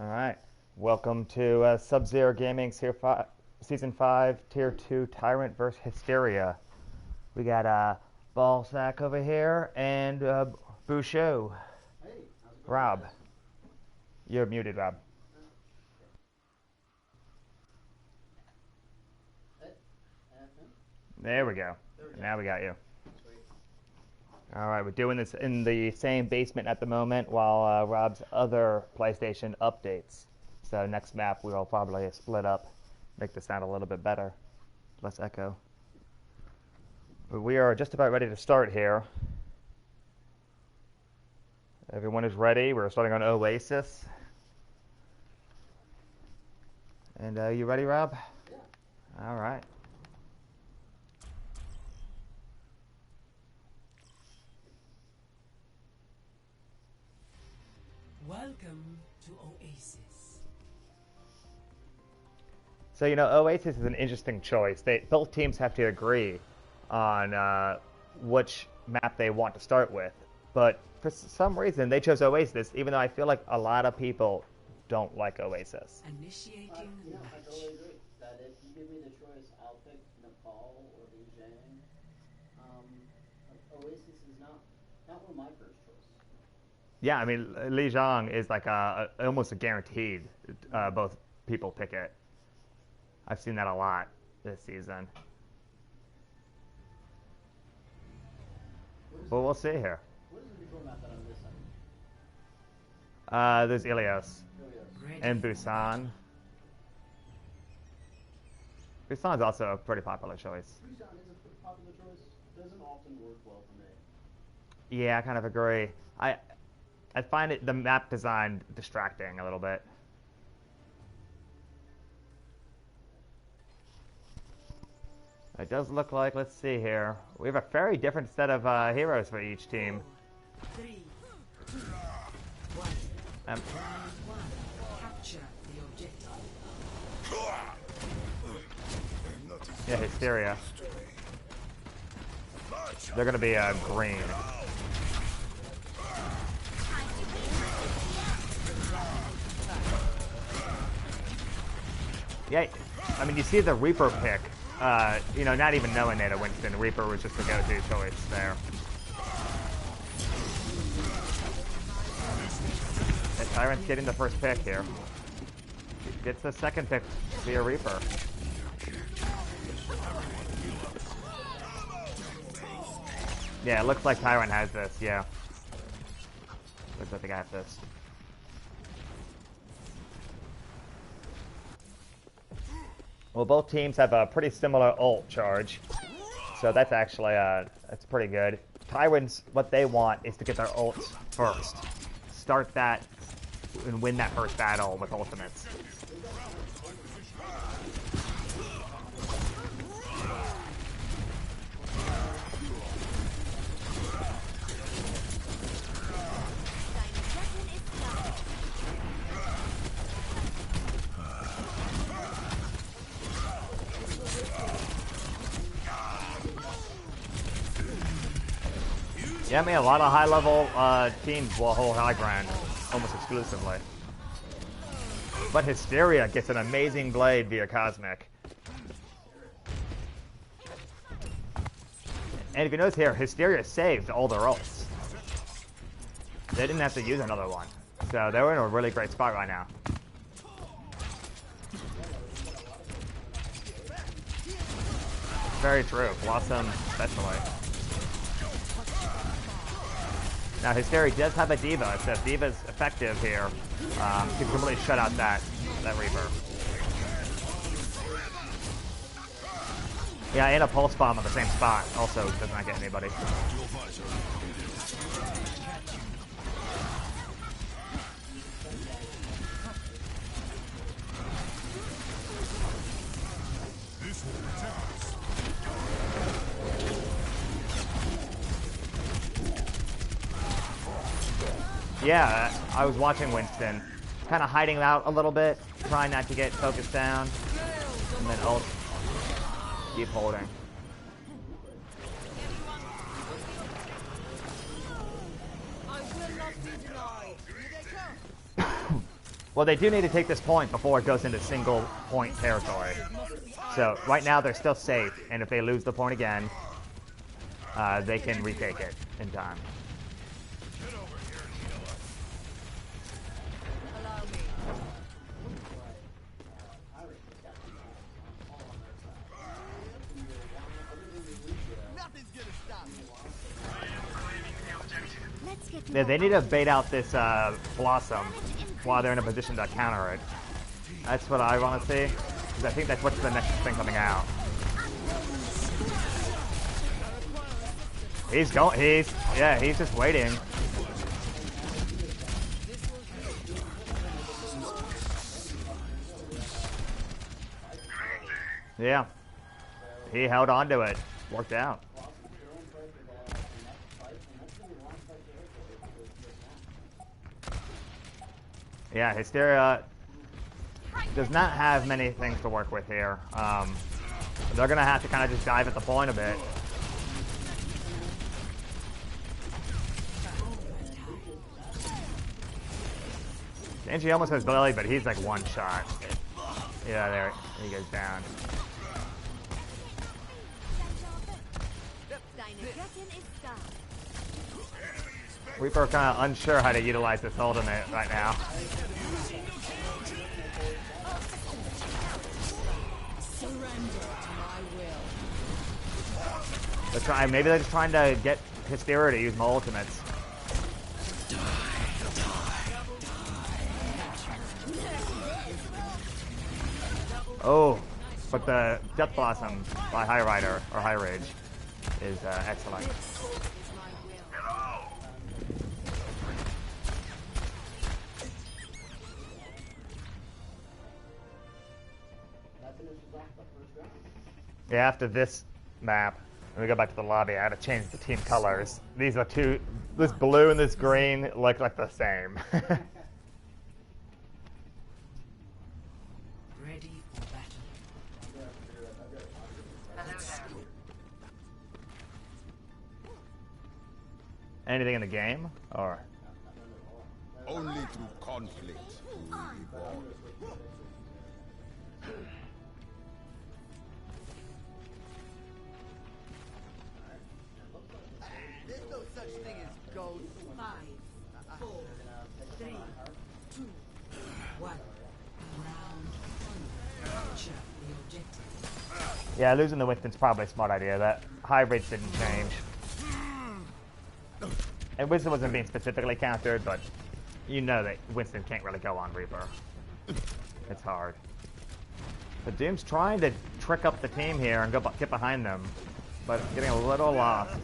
Alright, welcome to Subzero Gaming's Season 5, Tier 2 Tyrant vs. Hysteria. We got Ballsack over here and Bouchot. Hey, how's it going, Rob. guys? You're muted, Rob. Hey, no? There we go. There we go. Now we got you. Sweet. Alright, we're doing this in the same basement at the moment while Rob's other PlayStation updates. So next map we will probably split up, make the sound a little bit better, less echo. But we are just about ready to start here. Everyone is ready. We're starting on Oasis. And you ready, Rob? Yeah. All right. Welcome to Oasis. So, you know, Oasis is an interesting choice. Both teams have to agree on which map they want to start with. But for some reason, they chose Oasis, even though I feel like a lot of people don't like Oasis. Initiating I launch. totally agree that if you give me the choice, I'll pick Nepal or Beijing. Oasis is not one of my first choice. Yeah, I mean, Lijiang is like almost a guaranteed. Both people pick it. I've seen that a lot this season. But we'll see here. What is the control map that I'm missing? There's Ilios Ready and for Busan. Busan's also a pretty popular choice. Busan is a popular choice. Doesn't often work well for me. Yeah, I kind of agree. I find the map design distracting a little bit. It does look like, let's see here, we have a very different set of heroes for each team. 3, 2, 1. Um, Round 1. Capture the objective. yeah, Hysteria. They're going to be green. Yeah, I mean, you see the Reaper pick. You know, not even knowing that Winston Reaper was just the go-to choice there. The Tyrant's getting the first pick here. Gets the second pick via Reaper. Yeah, it looks like Tyrant has this, yeah. Looks like they got this. Well, both teams have a pretty similar ult charge, so that's actually that's pretty good. Tyrants, what they want is to get their ults first, start that, and win that first battle with ultimates. Yeah, I mean, a lot of high-level teams will hold high ground almost exclusively. But Hysteria gets an amazing blade via Cosmic. And if you notice here, Hysteria saved all their ults. They didn't have to use another one. So they were in a really great spot right now. Very true. Blossom especially. Now, Hysteria does have a D.Va, so if D.Va's effective here, he can completely shut out that Reaper. Yeah, and a Pulse Bomb on the same spot also does not get anybody. Yeah, I was watching Winston, kind of hiding out a little bit, trying not to get focused down, and then ult, keep holding. Well, they do need to take this point before it goes into single point territory. So right now they're still safe, and if they lose the point again, they can retake it in time. Yeah, they need to bait out this Blossom while they're in a position to counter it. That's what I want to see, because I think that's what's the next thing coming out. He's going. He's just waiting. Yeah, he held on to it. Worked out. Yeah, Hysteria does not have many things to work with here. They're going to have to kind of just dive at the point a bit. Genji almost has Billy, but he's like one shot. Yeah, there he goes down. Reaper kind of unsure how to utilize this ultimate right now. Maybe they're just trying to get Hysteria to use my ultimates. Oh, but the Death Blossom by High Rider or High Rage is excellent. Yeah, after this map, when we go back to the lobby, I had to change the team colors. These are this blue and this green look like the same. Ready for battle. Anything in the game? Or only through conflict do we evolve. There's no such thing as ghosts. 5, 4, 3, 2, 1. Round 1. Capture the objective. yeah, losing the Winston's probably a smart idea. That High Rage didn't change. And Winston wasn't being specifically countered, but you know that Winston can't really go on Reaper. It's hard. But Doom's trying to trick up the team here and get behind them, but getting a little lost.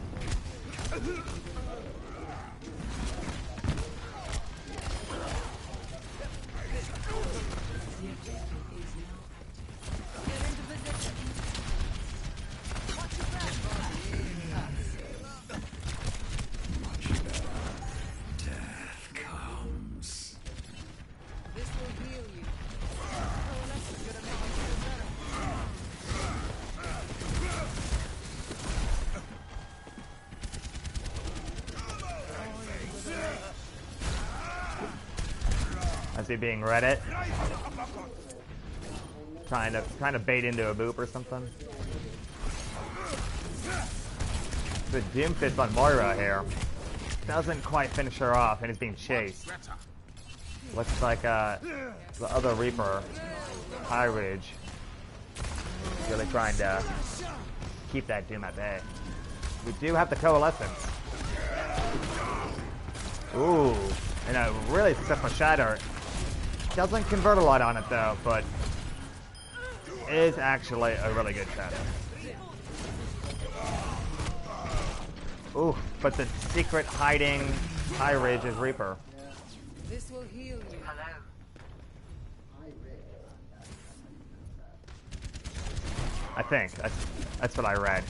Is he being Reddit? Trying to bait into a boop or something. The Doom Fist on Moira here doesn't quite finish her off and is being chased. Looks like the other Reaper, High Ridge, really trying to keep that Doom at bay. We do have the Coalescence. Ooh, and a really successful Shatter. Doesn't convert a lot on it though, but is actually a really good Shatter. Ooh, but the secret hiding High Ridge is Reaper. This will heal you. I think that's what I read.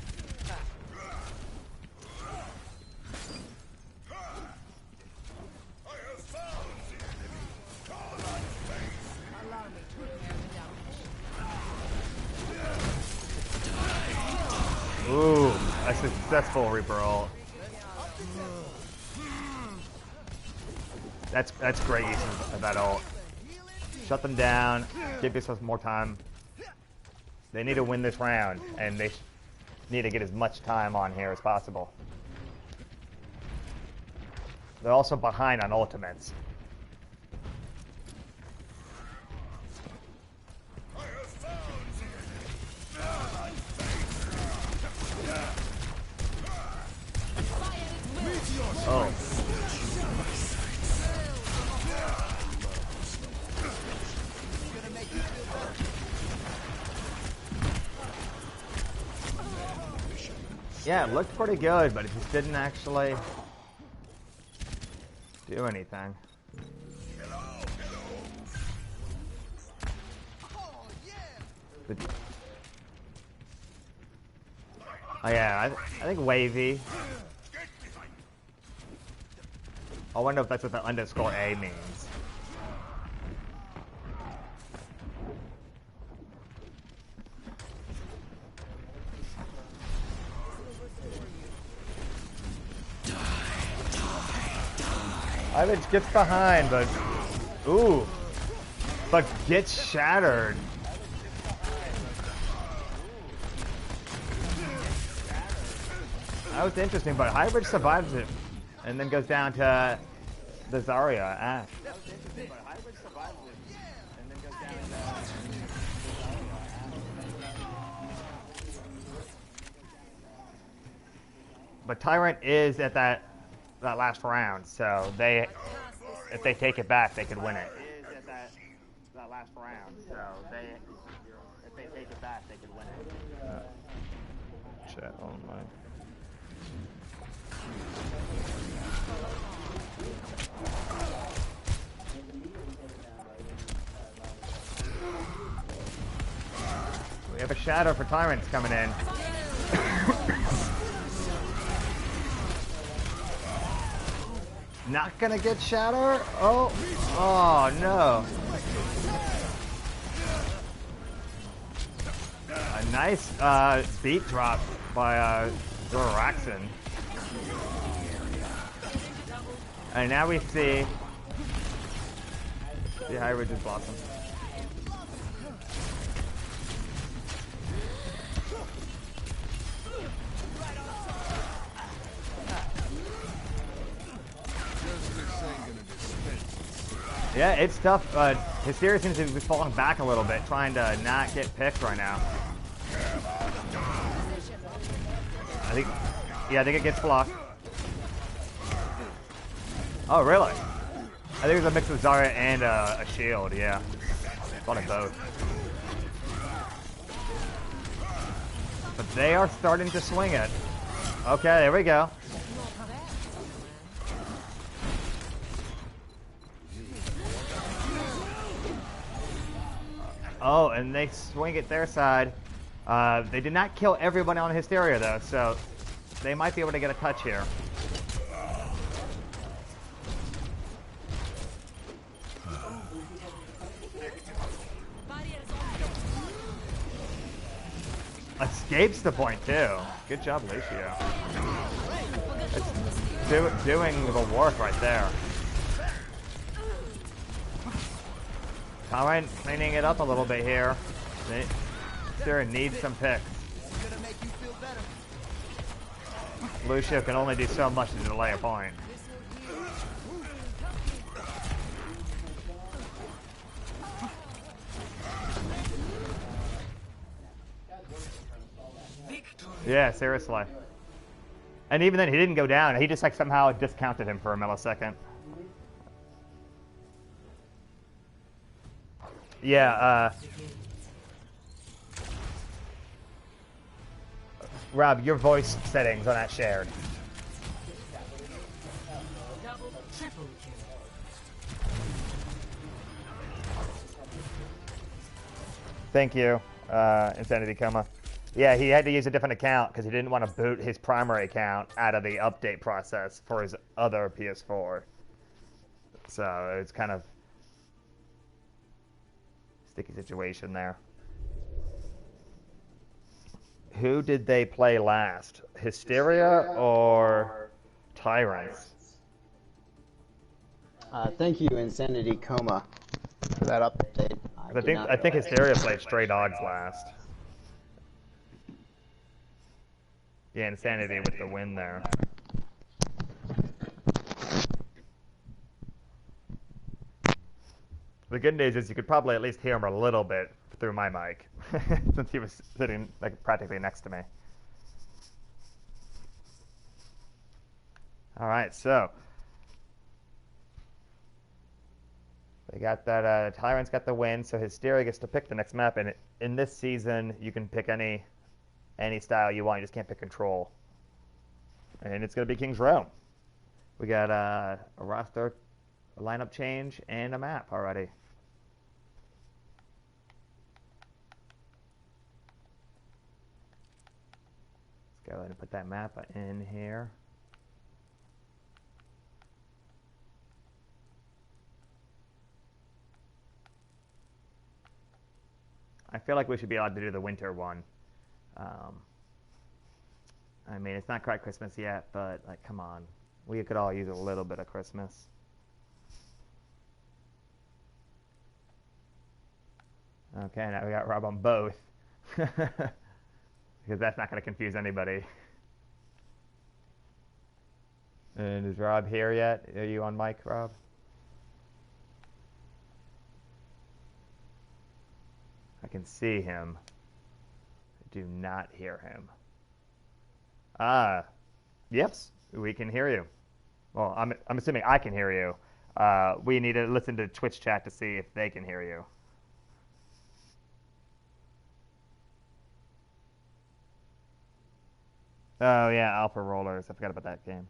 Ooh, a successful Reaper ult. That's great use of that ult. Shut them down. Give yourself more time. They need to win this round, and they need to get as much time on here as possible. They're also behind on ultimates. Oh. Yeah, it looked pretty good, but it just didn't actually do anything. Oh yeah, I think wavy. I wonder if that's what the underscore A means. Ivage gets behind, but ooh, but gets shattered. That was interesting, but Hybrid survives it, and then goes down to the Zarya Ash. But Tyrant is at that last round, so if they take it back, they could win it. That last round, so if they take it back, they could win it. Chat online. We have a shadow for Tyrants coming in. Not gonna get shatter? Oh no. A nice beat drop by Zoraxin. And now we see the High Ridges Blossom. Yeah, it's tough. Hysteria seems to be falling back a little bit, trying to not get picked right now. I think it gets blocked. Oh, really? I think it was a mix of Zarya and a shield, yeah. Thought of both. But they are starting to swing it. Okay, there we go. Oh, and they swing it their side. They did not kill everybody on Hysteria, though, so they might be able to get a touch here. Escapes the point, too. Good job, Lucio. It's doing the work right there. Tyrant cleaning it up a little bit here. Hysteria needs some picks. Lucio can only do so much to delay a point. Yeah, seriously. And even then, he didn't go down. He just like somehow discounted him for a millisecond. Yeah, Rob, your voice settings on that shared. Thank you, Insanity Coma. Yeah, he had to use a different account because he didn't want to boot his primary account out of the update process for his other PS4. So it's kind of sticky situation there. Who did they play last? Hysteria or Tyrants? Thank you, Insanity Coma. for that update. I think Hysteria played Stray Dogs last. Yeah, Insanity with the win there. The good news is you could probably at least hear him a little bit through my mic, since he was sitting like practically next to me. All right, so they got that. Tyrants got the win, so Hysteria gets to pick the next map. And in this season, you can pick any style you want. You just can't pick control. And it's going to be King's Row. We got a roster, a lineup change, and a map already. Let's go ahead and put that map in here. I feel like we should be allowed to do the winter one. I mean, it's not quite Christmas yet, but like, come on. We could all use a little bit of Christmas. Okay, now we got Rob on both. Because that's not going to confuse anybody. And is Rob here yet? Are you on mic, Rob? I can see him. I do not hear him. Yep, we can hear you. Well, I'm assuming I can hear you. We need to listen to Twitch chat to see if they can hear you. Oh yeah, Alpha Rollers. I forgot about that game.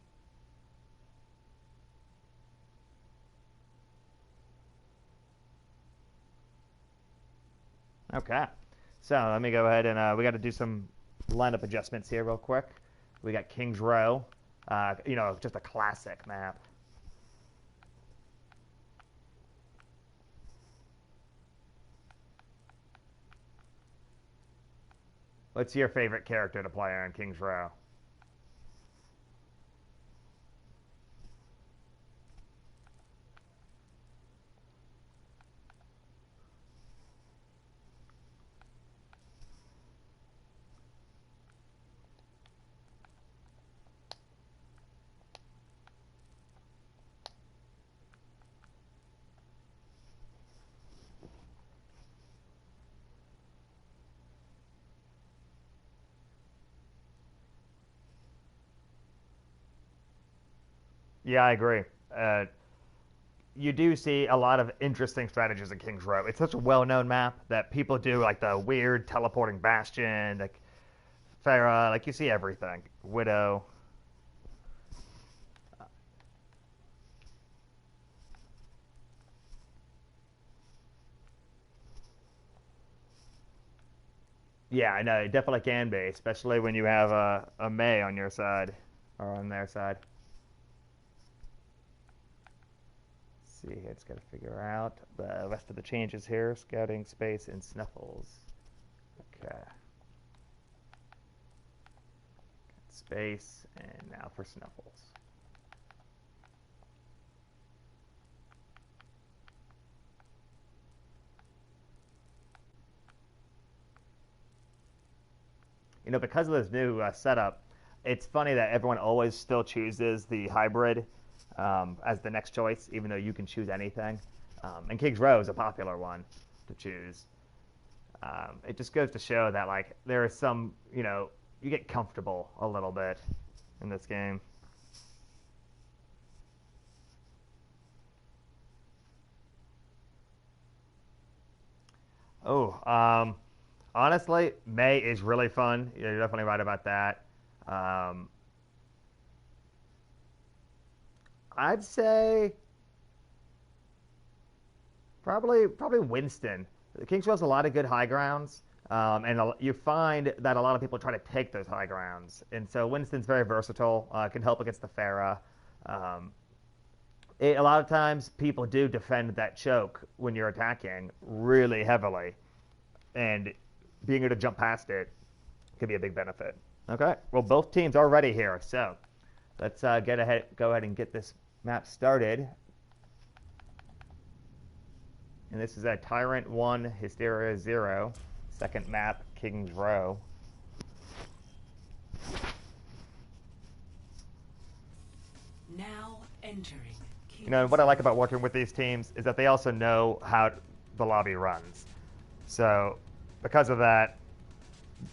Okay, so let me go ahead and we got to do some lineup adjustments here real quick. We got King's Row, you know, just a classic map. What's your favorite character to play on King's Row? Yeah, I agree. You do see a lot of interesting strategies in King's Row. It's such a well-known map that people do like the weird teleporting bastion, like Pharah, like you see everything. Widow. Yeah, I know. It definitely can be, especially when you have a Mei on your side or on their side. See here, it's got to figure out the rest of the changes here. Scouting, space, and snuffles. Okay. Space, and now for snuffles. You know, because of this new setup, it's funny that everyone always still chooses the hybrid as the next choice, even though you can choose anything. And King's Row is a popular one to choose. It just goes to show that, like, there is some, you know, you get comfortable a little bit in this game. Oh, honestly, Mei is really fun. You're definitely right about that. I'd say probably Winston. King's Row has a lot of good high grounds, and you find that a lot of people try to take those high grounds. And so Winston's very versatile, can help against the Pharah. A lot of times people do defend that choke when you're attacking really heavily, and being able to jump past it could be a big benefit. Okay, well, both teams are ready here, so let's go ahead and get this map started. And this is a Tyrant 1, Hysteria 0. Second map, King's Row. Now entering. You know, what I like about working with these teams is that they also know how the lobby runs. So, because of that,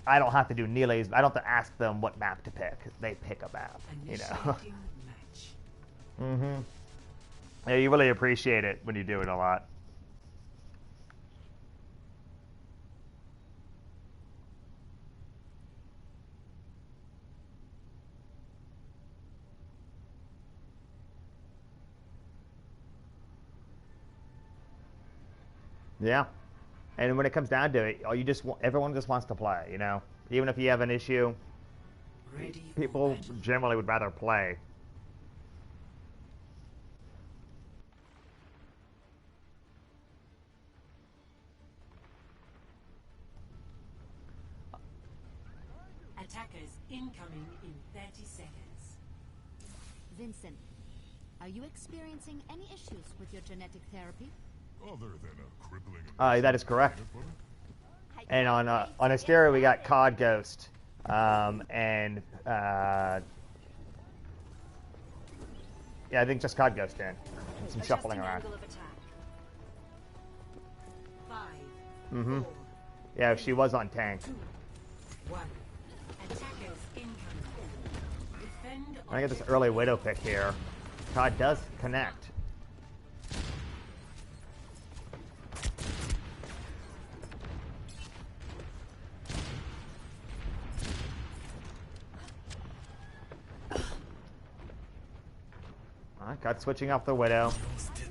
I don't have to do nearly. I don't have to ask them what map to pick. They pick a map. You know. Initiating match. Mm-hmm. Yeah, you really appreciate it when you do it a lot. Yeah. And when it comes down to it, everyone just wants to play, you know? Even if you have an issue, Ready for people battle. generally would rather play. Attackers incoming in 30 seconds. Vincent, are you experiencing any issues with your genetic therapy? Other than a crippling. That is correct. And on Hysteria, we got COD Ghost. Yeah, I think just COD Ghost in. Some shuffling around. Mm-hmm. Yeah, she was on tank. 2, 1. Attackers incoming. Defend. I get this early Widow pick here. COD does connect. Got switching off the Widow.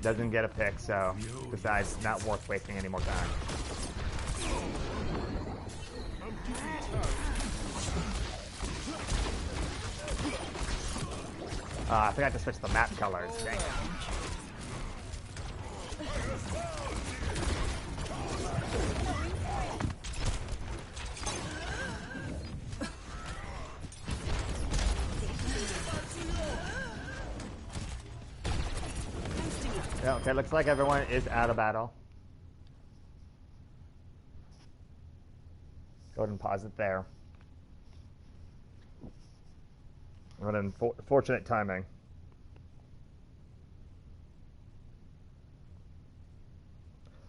Doesn't get a pick, so decides not worth wasting any more time. I forgot to switch the map colors. Dang it. Yeah, okay, looks like everyone is out of battle. Go ahead and pause it there. What unfortunate timing.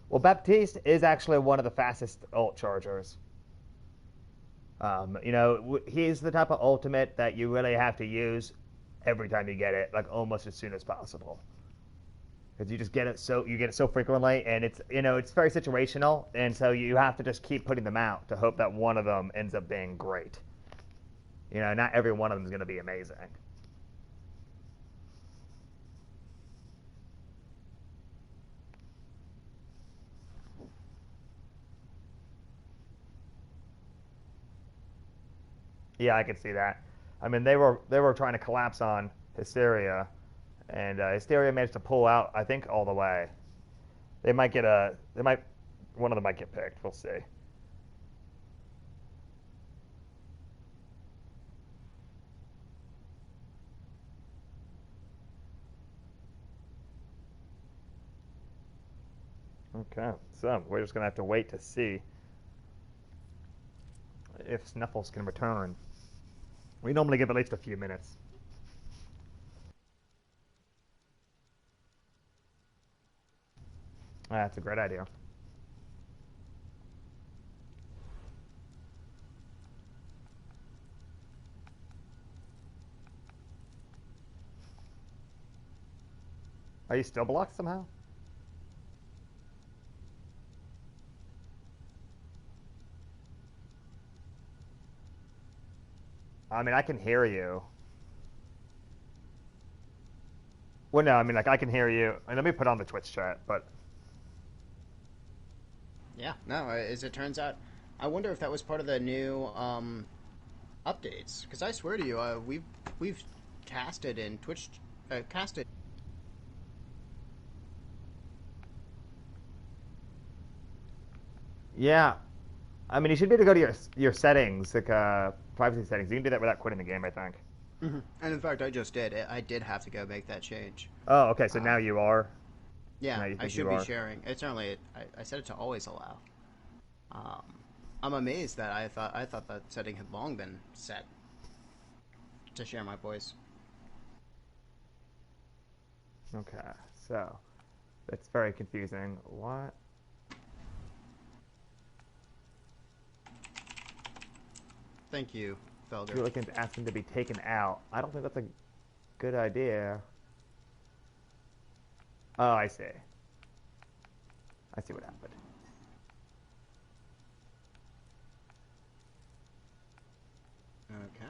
Well, Baptiste is actually one of the fastest ult chargers. You know, he's the type of ultimate that you really have to use every time you get it, like almost as soon as possible. Because you just get it so frequently, and it's very situational, and so you have to just keep putting them out to hope that one of them ends up being great. You know, not every one of them is going to be amazing. Yeah, I can see that. I mean, they were trying to collapse on Hysteria, and Hysteria managed to pull out, I think, all the way. One of them might get picked. We'll see. Okay, so we're just gonna have to wait to see if Snuffles can return. We normally give at least a few minutes. That's a great idea. Are you still blocked somehow? I mean, I can hear you. Well, no, I mean, like, I can hear you. And let me put on the Twitch chat, but... Yeah, no, as it turns out, I wonder if that was part of the new updates. Because I swear to you, we've casted in Twitch... casted... Yeah. I mean, you should be able to go to your settings, like, privacy settings. You can do that without quitting the game, I think. Mm-hmm. And in fact, I just did. I did have to go make that change. Oh, okay, so now you are? Yeah, No, you I think should you be are. sharing. It's only I set it to always allow. I'm amazed that I thought that setting had long been set to share my voice. Okay, so it's very confusing. What? Thank you, Felder. You're looking to ask him to be taken out. I don't think that's a good idea. Oh, I see. I see what happened. Okay.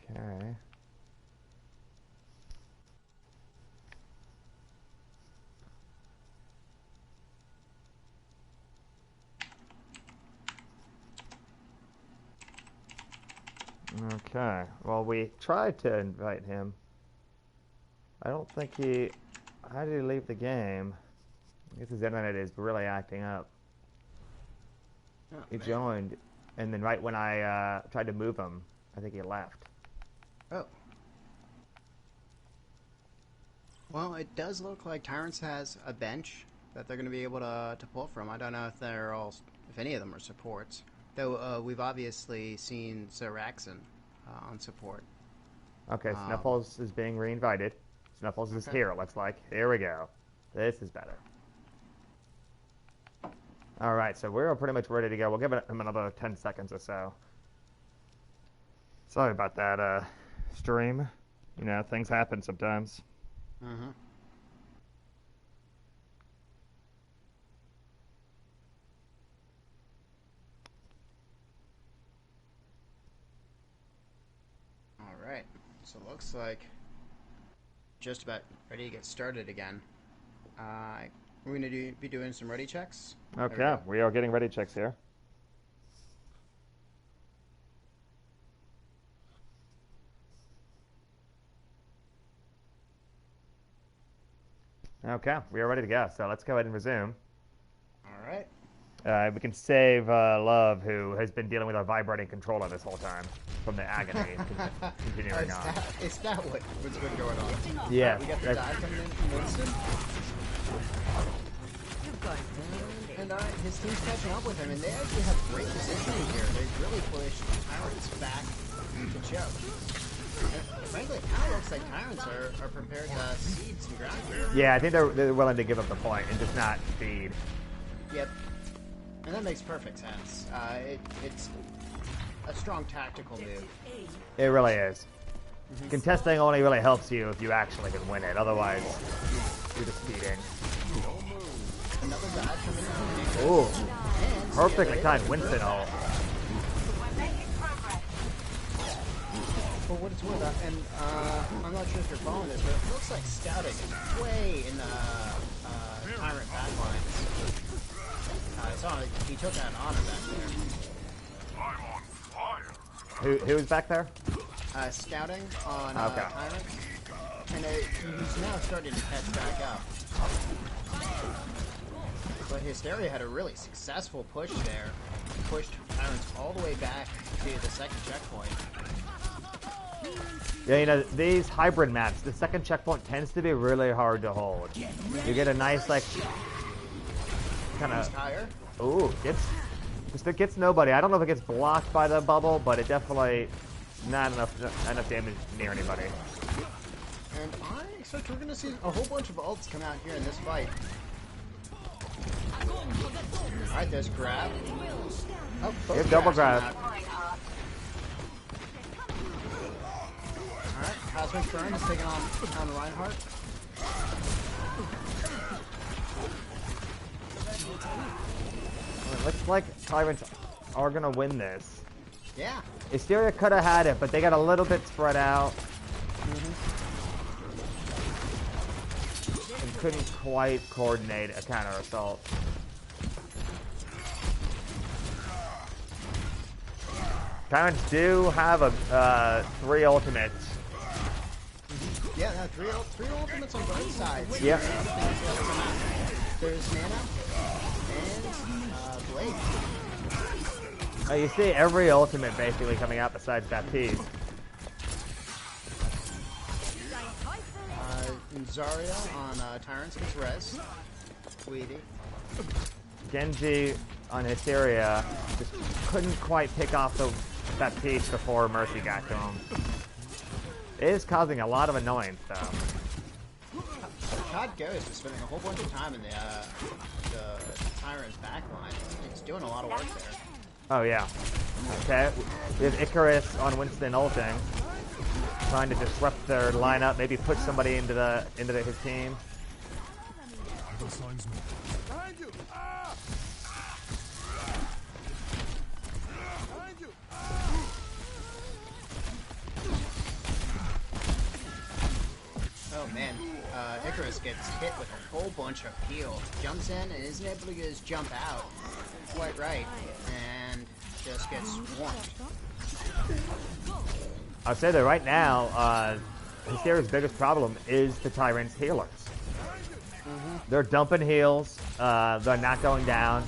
Okay. Okay. Well, we tried to invite him. I don't think he... How did he leave the game? I guess his internet is really acting up. Oh, He man. joined, and then right when I tried to move him, I think he left. Oh. Well, it does look like Tyrants has a bench that they're going to be able to pull from. I don't know if if any of them are supports. Though we've obviously seen Saraxon on support. Okay, Snuffles is being reinvited. Snuffles is here, it looks like. Here we go. This is better. Alright, so we're pretty much ready to go. We'll give him another 10 seconds or so. Sorry about that, stream. You know, things happen sometimes. Mm-hmm. All right. So it looks like just about ready to get started again. We're going to be doing some ready checks. Okay, we are getting ready checks here. Okay, we are ready to go. So let's go ahead and resume. All right. We can save Love, who has been dealing with our vibrating controller this whole time, from the agony continuing on. Is that what's been going on? Yeah. We got the dive coming in from Winston. And his team's catching up with him, and they actually have great positioning here. They really pushed Tyrants back to choke. And frankly, it kind of looks like Tyrants are prepared to cede some ground here. Yeah, I think they're willing to give up the point and just not feed. Yep. And that makes perfect sense. It's a strong tactical move. It really is. Contesting only really helps you if you actually can win it. Otherwise, you're just feeding. Another dive coming in. Ooh. Perfectly timed Winston ult. For what it's worth, and I'm not sure if you're following this, but it looks like scouting is way in the Tyrant backlines. I saw he took out Honor back there. I'm on fire. Who's back there? Scouting on Okay. Tyrant, and he's now starting to catch back up. But Hysteria had a really successful push there. Pushed Tyrants all the way back to the second checkpoint. Yeah, you know, these hybrid maps, the second checkpoint tends to be really hard to hold. You get a nice, like, kind of... Higher. Ooh, it gets nobody. I don't know if it gets blocked by the bubble, but it definitely not enough damage near anybody. And I expect we're going to see a whole bunch of ults come out here in this fight. Alright, there's grab. Oh, both You have double grabs grab. come out. Alright, Cosmic Burn is taking on Reinhardt. Well, it looks like Tyrants are going to win this. Yeah. Hysteria could have had it, but they got a little bit spread out. And couldn't quite coordinate a counter assault. Tyrants do have a 3 ultimates. Yeah, no, three ultimates on both sides. Yep. There's Nana and Blade. You see every ultimate basically coming out besides that piece. Zarya on Tyrants gets res. Weedy. Genji on Hysteria just couldn't quite pick off that piece before Mercy got to him. It is causing a lot of annoyance, though. COD Ghost is spending a whole bunch of time in the Tyrant's backline. He's doing a lot of work there. Oh, yeah. Okay, we have Icarus on Winston ulting, trying to disrupt their lineup, maybe push somebody into his team. Behind you! Behind you! Oh man, Icarus gets hit with a whole bunch of heal. Jumps in and isn't able to just jump out quite right, and just gets swarmed. I'll say that right now, Hysteria's biggest problem is the Tyrant's healers. They're dumping heals, they're not going down,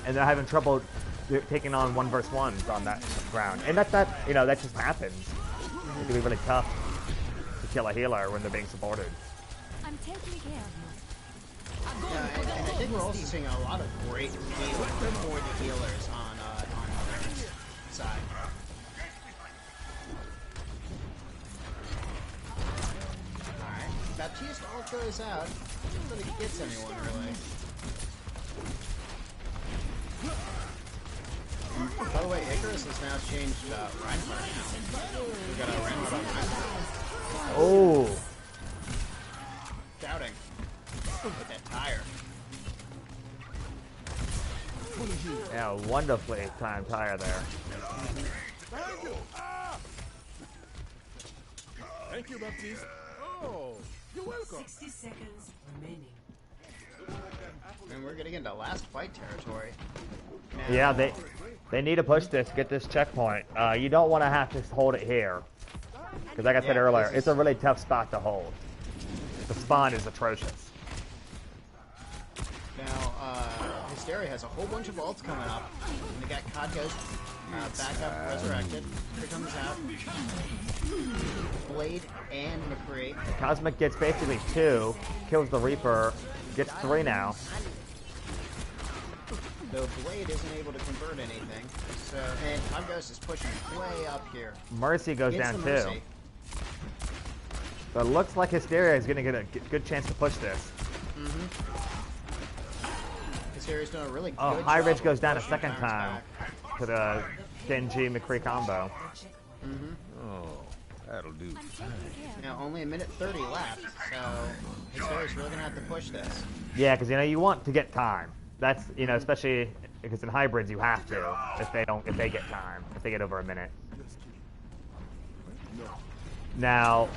and they're having trouble taking on 1v1s on that ground. And that just happens. It can be really tough to kill a healer when they're being supported. I'm taking care of you. And I think we're also seeing a lot of great healing for the healers on Tyrant's side. Alright, Baptiste all goes out. Nobody gets anyone really. By the way, Icarus has now changed Reinhardt now. We got a Reinhardt on Reinhardt. Oh! Doubting. With that tire. Yeah, wonderfully timed tire there. Thank you, Baptiste. Oh, you're welcome. 60 seconds remaining. And we're getting into last fight territory. Now, Yeah, they need to push this, get this checkpoint. You don't want to have to hold it here. Because like I said earlier, it's a really tough spot to hold. The spawn is atrocious. Now, Hysteria has a whole bunch of ults coming up. And they got COD Ghost back up, resurrected. Here comes out Blade and McCree. Cosmic gets basically 2, kills the Reaper, gets 3 now. Though Blade isn't able to convert anything. So, and COD Ghost is pushing way up here. Mercy goes Gets down the too. Mercy. So it looks like Hysteria is going to get a good chance to push this. Hysteria's doing a really good Oh, job High Ridge of goes down a pushing second Tyrants time back. to the Genji McCree combo. Oh, that'll do. I'm taking care of you. Now, only a minute 30 left, so Hysteria's really gonna have to push this. Yeah, because you want to get time. That's especially because in hybrids you have to if they get time, if they get over a minute. Now,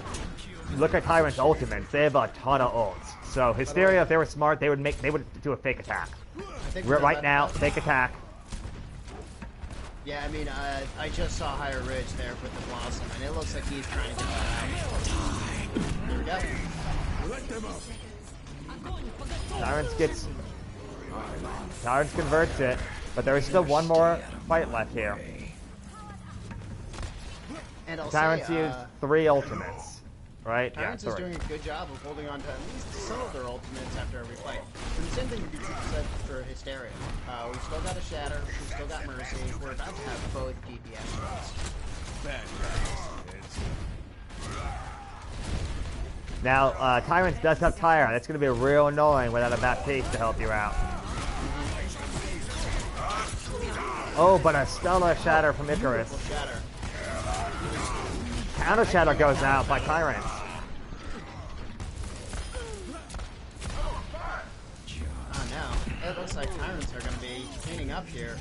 look at Tyrant's ultimates. They have a ton of ults. So Hysteria, if they were smart, they would do a fake attack. I think we're Right about- now, fake attack. Yeah, I mean, I just saw Higher Ridge there with the Blossom, and it looks like he's trying to get that out. There we go. Tyrants converts it, but there is still one more fight left here. And I'll Tyrants say, used 3 ultimates, right? Tyrants yeah, is 3. doing a good job of holding on to at least some of their ultimates after every fight. And the same thing can be said for Hysteria. We've still got a Shatter, we've still got Mercy, we're about to have both DPS rolls. Now, Tyrants does have Tire. That's going to be real annoying without a Baptiste to help you out. Oh, but a stellar Shatter from Icarus. Shatter. Counter Shatter goes out by Tyrants. Oh no, it looks like Tyrants are going to be cleaning up here.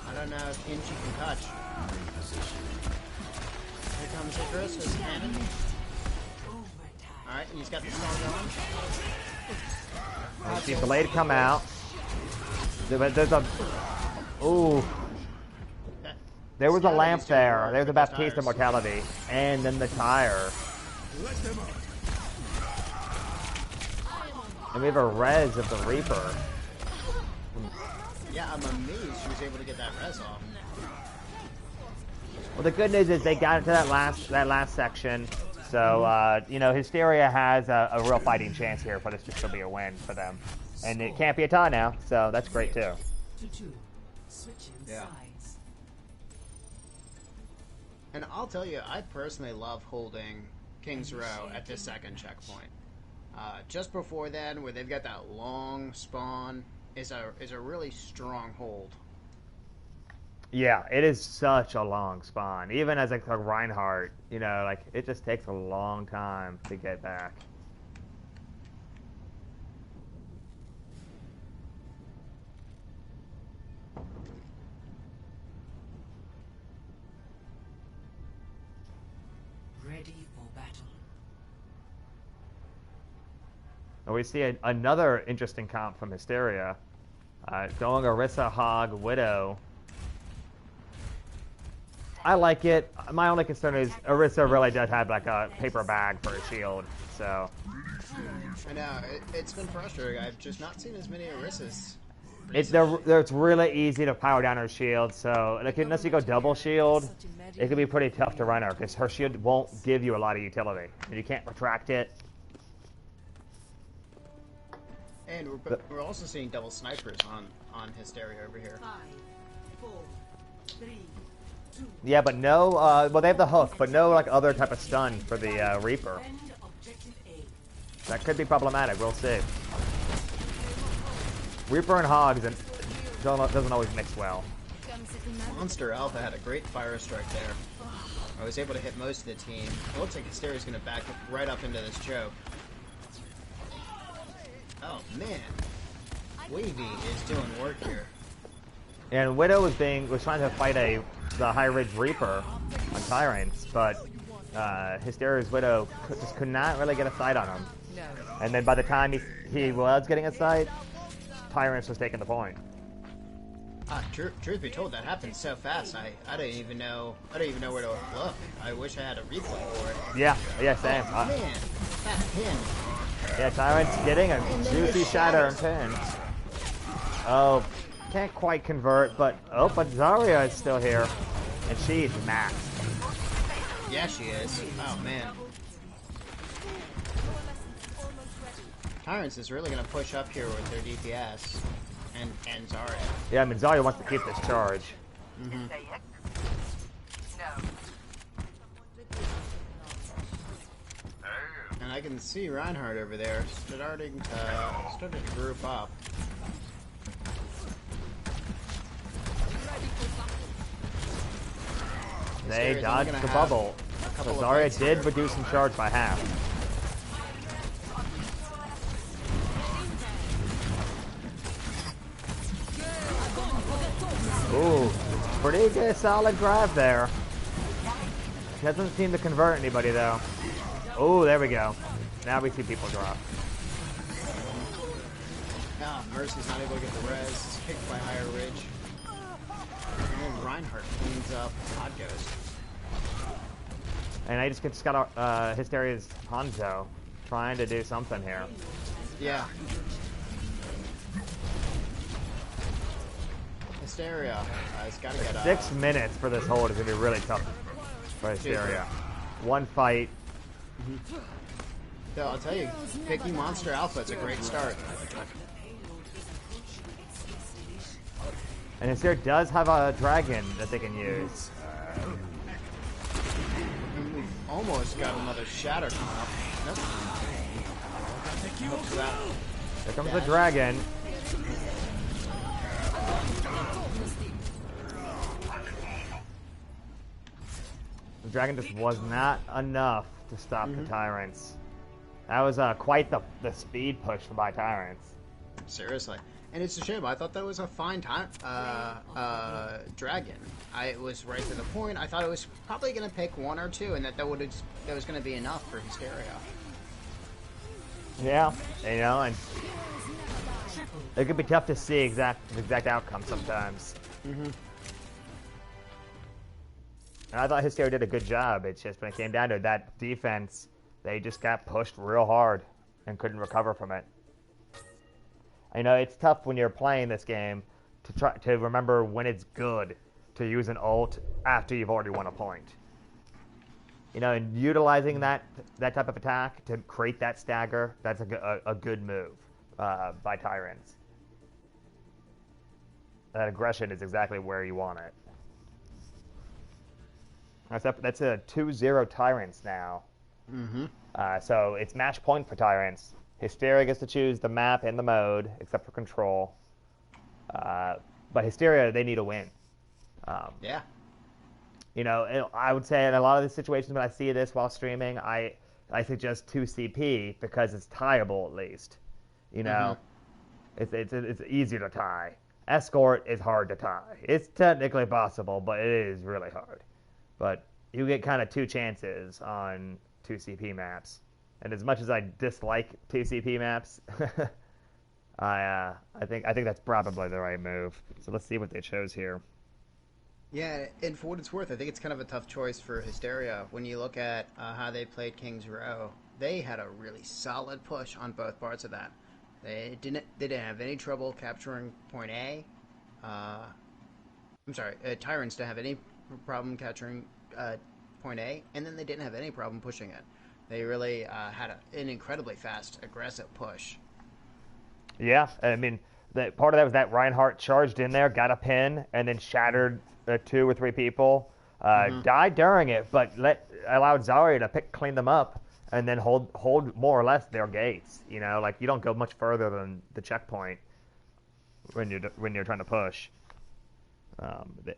I don't know if Inchi can touch. Here comes Icarus with cannon. Alright, and he's got the storm going. See Blade come out. There's a... Ooh. There was a Scouting lamp is doing there. work There was a with those Baptiste of tires. Mortality. And then the tire. Let them up. And we have a res of the Reaper. Yeah, I'm amazed she was able to get that res off. Well, the good news is they got into that last section. So, you know, Hysteria has a real fighting chance here for this to still be a win for them. And it can't be a tie now, so that's great too. To 2. Switching Yeah. sides. And I'll tell you, I personally love holding King's Row at this second checkpoint. Just before then, where they've got that long spawn, is a really strong hold. Yeah, it is such a long spawn. Even as like a Reinhardt, you know, like it just takes a long time to get back. Ready for battle. And we see another interesting comp from Hysteria. Going Orisa, Hog, Widow. I like it. My only concern is Orisa really does have like a paper bag for a shield, so. I know, it's been frustrating. I've just not seen as many Orisas. It's really easy to power down her shield, so like, unless you go double shield, it can be pretty tough to run her because her shield won't give you a lot of utility, and you can't retract it. And we're also seeing double snipers on Hysteria over here. 5, 4, 3, 2. Yeah, but no. Well, they have the hook, but no like other type of stun for the Reaper. End objective A. That could be problematic. We'll see. Reaper and Hogs and doesn't always mix well. Monster Alpha had a great fire strike there. I was able to hit most of the team. It looks like Hysteria's going to back right up into this choke. Oh man, Wavy is doing work here. And Widow was trying to fight the High Ridge Reaper on Tyrants, but Hysteria's Widow just could not really get a sight on him. No. And then by the time he was getting a sight, Tyrants was taking the point. Truth be told, that happened so fast. I don't even know where to look. I wish I had a replay for it. Yeah, same. Man, that pin. Yeah, Tyrant's getting a juicy shatter and pin. Oh, can't quite convert, but Zarya is still here, and she's maxed. Yeah, she is. Oh man. Tyrants is really going to push up here with their DPS and Zarya. Yeah, I mean Zarya wants to keep this charge. And I can see Reinhardt over there starting to group up. They Hysteria's only dodged gonna the have bubble. a So couple of Zarya fights did here. reduce some charge by half. Ooh, pretty good, solid grab there. Doesn't seem to convert anybody though. Oh, there we go. Now we see people drop. Ah, Mercy's not able to get the res. It's kicked by Higher Ridge. And then Reinhardt cleans up Hot Ghost. And I just got Hysteria's Hanzo trying to do something here. Yeah. Hysteria has got to get 6 minutes for this hold is going to be really tough for Hysteria. One fight. So I'll tell you, picking Monster Alpha is a great start. And Hysteria does have a dragon that they can use. And we've almost got another Shatter coming up. Nope. Hope for that. Here comes the dragon. The dragon just was not enough to stop the Tyrants. That was quite the speed push by Tyrants. Seriously. And it's a shame. I thought that was a fine time, dragon. It was right to the point. I thought it was probably going to pick one or two, and that was going to be enough for Hysteria. Yeah, you know, and it could be tough to see the exact outcome sometimes. And I thought Hysteria did a good job. It's just when it came down to that defense, they just got pushed real hard and couldn't recover from it. You know, it's tough when you're playing this game to try to remember when it's good to use an ult after you've already won a point. You know, and utilizing that type of attack to create that stagger, that's a good move by Tyrants. That aggression is exactly where you want it. That's a 2-0 Tyrants now. Mm-hmm. So it's match point for Tyrants. Hysteria gets to choose the map and the mode, except for control. But Hysteria, they need a win. Yeah. You know, I would say in a lot of the situations when I see this while streaming, I suggest 2CP because it's tieable at least. You know, it's easier to tie. Escort is hard to tie. It's technically possible, but it is really hard. But you get kind of two chances on 2CP maps. And as much as I dislike 2CP maps, I think that's probably the right move. So let's see what they chose here. Yeah, and for what it's worth, I think it's kind of a tough choice for Hysteria. When you look at how they played King's Row, they had a really solid push on both parts of that. They didn't have any trouble capturing point A. Tyrants didn't have any problem capturing point A, and then they didn't have any problem pushing it. They really had an incredibly fast, aggressive push. Yeah, I mean, part of that was that Reinhardt charged in there, got a pin, and then shattered 2 or 3 people. Died during it, but allowed Zarya to clean them up and then hold more or less their gates. You know, like you don't go much further than the checkpoint when you're trying to push.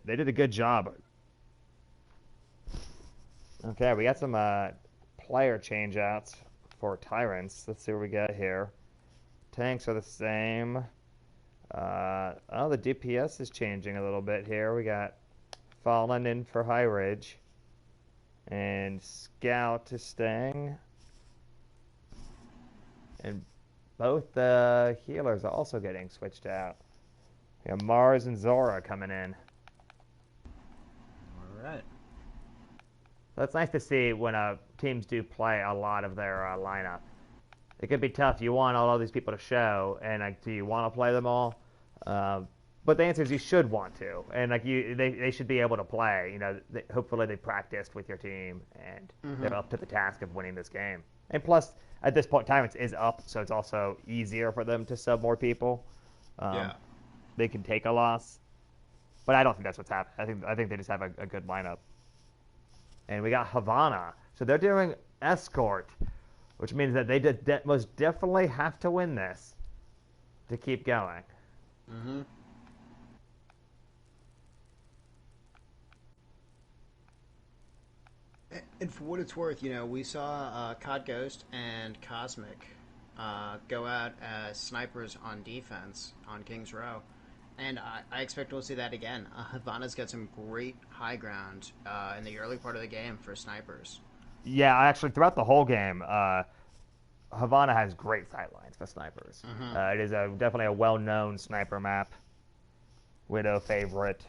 They did a good job. Okay, we got some player changeouts for Tyrants. Let's see what we got here. Tanks are the same. The DPS is changing a little bit here. We got Fallen in for High Ridge. And Scout is staying. And both the healers are also getting switched out. We have Mars and Zora coming in. Alright. That's nice to see when teams do play a lot of their lineup. It could be tough. You want all these people to show, and do you want to play them all? But the answer is you should want to, and they should be able to play. You know, hopefully they practiced with your team, and they're up to the task of winning this game. And plus, at this point, Tyrants is up, so it's also easier for them to sub more people. They can take a loss, but I don't think that's what's happening. I think they just have a good lineup. And we got Havana, so they're doing escort, which means that they most definitely have to win this to keep going. And for what it's worth, you know, we saw COD Ghost and Cosmic go out as snipers on defense on King's Row. And I expect we'll see that again. Havana's got some great high ground in the early part of the game for snipers. Yeah, actually, throughout the whole game, Havana has great sightlines for snipers. It is definitely a well-known sniper map. Widow favorite.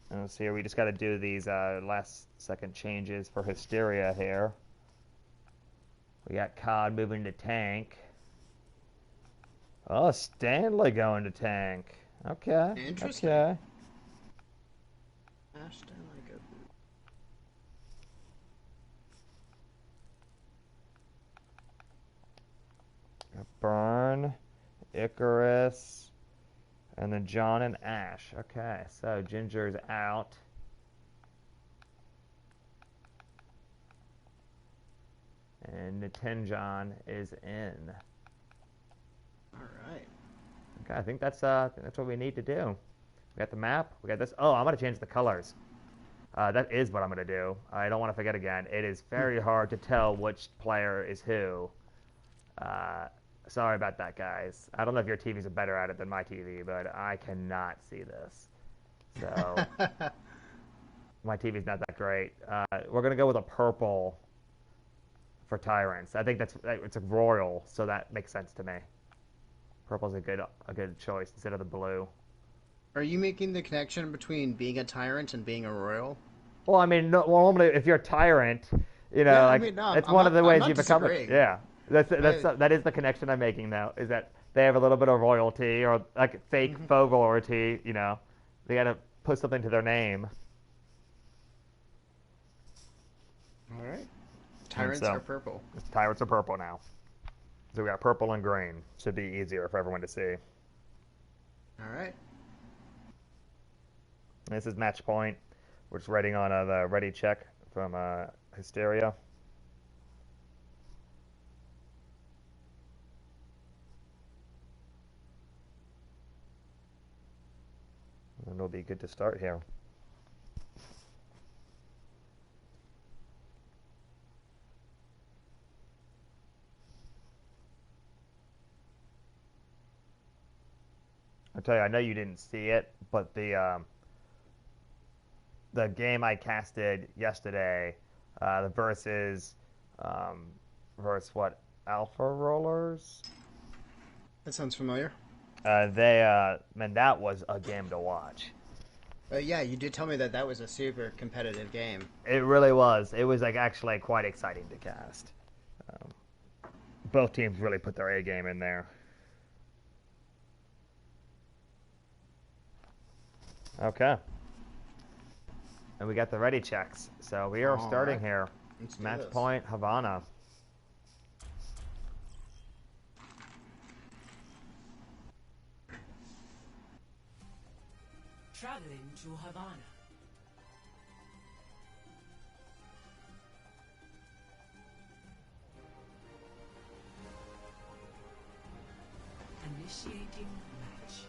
And let's see here, we just got to do these last-second changes for Hysteria here. We got COD moving to tank. Oh, Stanley going to tank. Okay. Interesting. Okay. Burn, Icarus, and then John and Ash. Okay, so Ginger's out. And Nintenjon is in. All right. Okay, I think that's what we need to do. We got the map. We got this. Oh, I'm gonna change the colors. That is what I'm gonna do. I don't want to forget again. It is very hard to tell which player is who. Sorry about that, guys. I don't know if your TVs are better at it than my TV, but I cannot see this. So my TV's not that great. We're gonna go with a purple for Tyrants. I think it's a royal, so that makes sense to me. Purple's a good choice instead of the blue. Are you making the connection between being a tyrant and being a royal? Well, I mean, normally if you're a tyrant, you know, Yeah, I like mean, no, it's I'm one not- of the I'm ways not you become. disagreeing. Yeah, that is the connection I'm making now. Is that they have a little bit of royalty or like fake faux royalty. You know, they got to put something to their name. All right. Tyrants so- are purple. Tyrants are purple now. So we got purple and green. Should be easier for everyone to see. All right. This is match point. We're just writing on the ready check from Hysteria. And it'll be good to start here. I'll tell you, I know you didn't see it, but the game I casted yesterday, the versus what, Alpha Rollers? That sounds familiar. Man, that was a game to watch. Yeah, you did tell me that that was a super competitive game. It really was. It was like actually quite exciting to cast. Both teams really put their A game in there. Okay. And we got the ready checks. So we are All starting right. here. Let's do Match this. point, Havana. Traveling to Havana. Initiating match.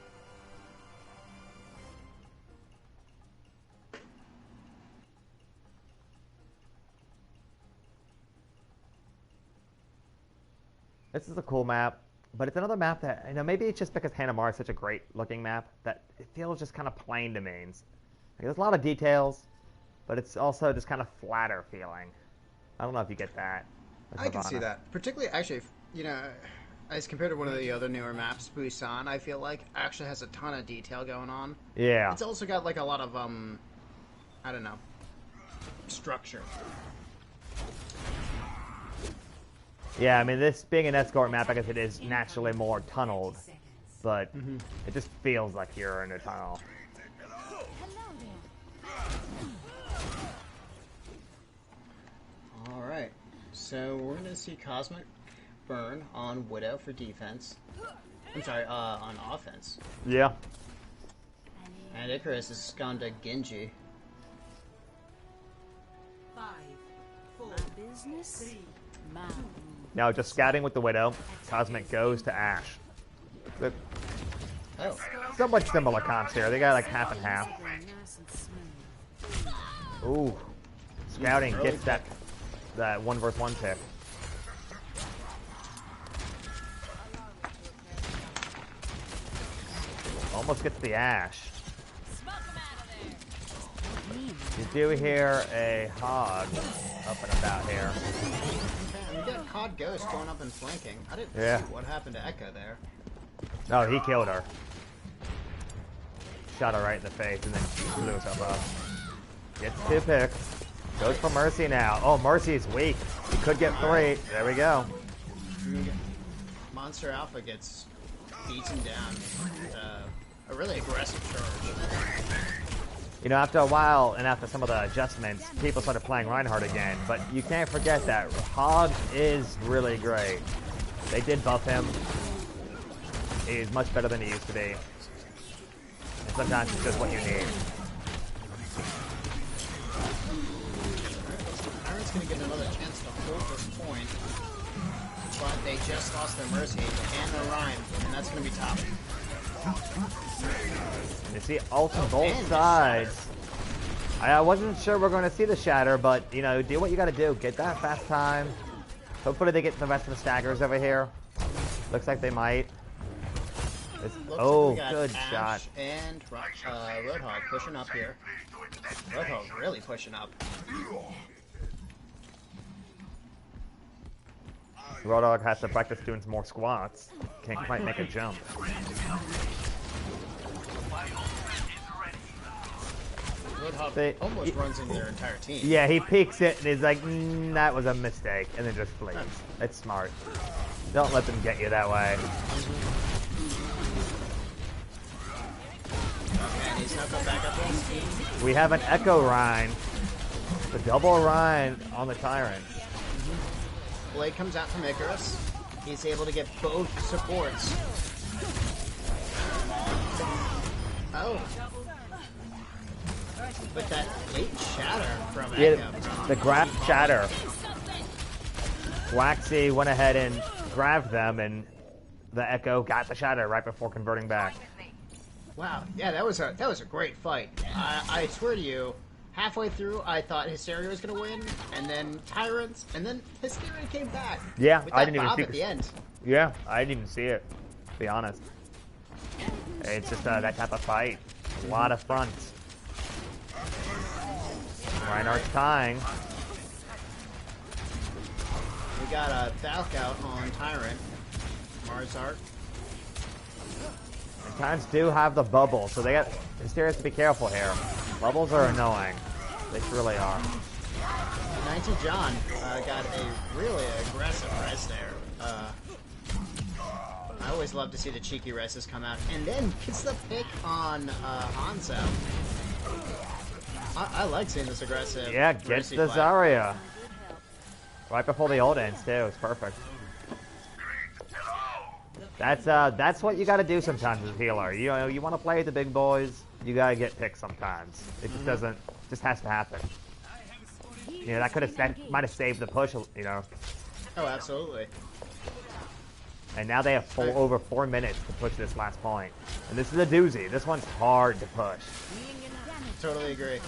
This is a cool map, but it's another map that, you know, maybe it's just because Hanamar is such a great looking map that it feels just kind of plain to me. Like, there's a lot of details, but it's also just kind of flatter feeling. I don't know if you get that. with I can see Havana. that. Particularly, actually, you know, as compared to one of the other newer maps, Busan, I feel like actually has a ton of detail going on. Yeah. It's also got like a lot of I don't know, structure. Yeah, I mean, this being an escort map, I guess it is naturally more tunneled, but it just feels like you're in a tunnel. Hello there. All right, so we're gonna see Cosmic Burn on Widow for defense. I'm sorry, on offense. Yeah. And Icarus is gone to Genji. 5, 4, Business? 3, Now, just scouting with the Widow, Cosmic goes to Ash. But Oh, so much similar comps here. They got like half and half. Nice and smooth. Ooh. Scouting Early gets that 1v1 pick. Almost gets the Ash. You do hear a hog up and about here. man, we got COD Ghost going up and flanking. I didn't Yeah. see what happened to Echo there. No, he killed her. Shot her right in the face and then blew herself up. Gets 2 picks. Goes for Mercy now. Oh, Mercy is weak. He could get 3. There we go. Monster Alpha gets beaten down. A really aggressive charge. You know, after a while and after some of the adjustments, people started playing Reinhardt again. But you can't forget that Hog is really great. They did buff him. He's much better than he used to be. And sometimes it's just what you need. Tyrant's gonna get another chance to hold this point. But they just lost their Mercy and their Rhyme, and that's gonna be tough. You see ult on both and sides. I wasn't sure we're going to see the shatter, but, you know, do what you got to do. Get that fast time. Hopefully they get the rest of the staggers over here. Looks like they might. Looks Oh, like we got good Ash shot. And Roadhog pushing up here. Roadhog really pushing up. Roadhog has to practice doing some more squats. Can't quite make a jump. They- almost runs into their entire team. Yeah, he peeks it and he's like, that was a mistake, and then just flees. It's smart. Don't let them get you that way. Okay, and he's not going back up there. We have an Echo Rhine. The double Rhine on the Tyrant. Blade comes out from Icarus. He's able to get both supports. Oh. But that late shatter from Echo. Yeah, the grab shatter. Waxy went ahead and grabbed them, and the Echo got the shatter right before converting back. Wow, yeah, that was a great fight. I swear to you, halfway through I thought Hysteria was gonna win, and then Tyrants, and then Hysteria came back. Yeah, with I that didn't even bob see at the end. Yeah, I didn't even see it, to be honest. It's just that type of fight. A lot of fronts. Reinhardt's tying. We got a Valk out on Tyrant. Marzart. And Tyrants do have the bubble, so they got Hysteria to be careful here. Bubbles are annoying. They truly are. 90 John got a really aggressive res there. I always love to see the cheeky reses come out. And then gets the pick on Hanzo. I like seeing this aggressive. Yeah, gets Mercy the play. Zarya. Right before the ult ends, too. It's perfect. That's what you got to do sometimes as a healer. You know, you want to play the big boys, you got to get picked sometimes. It just doesn't, just has to happen. You know, that might have saved the push, you know. Oh, absolutely. And now they have over 4 minutes to push this last point. And this is a doozy. This one's hard to push. Totally agree.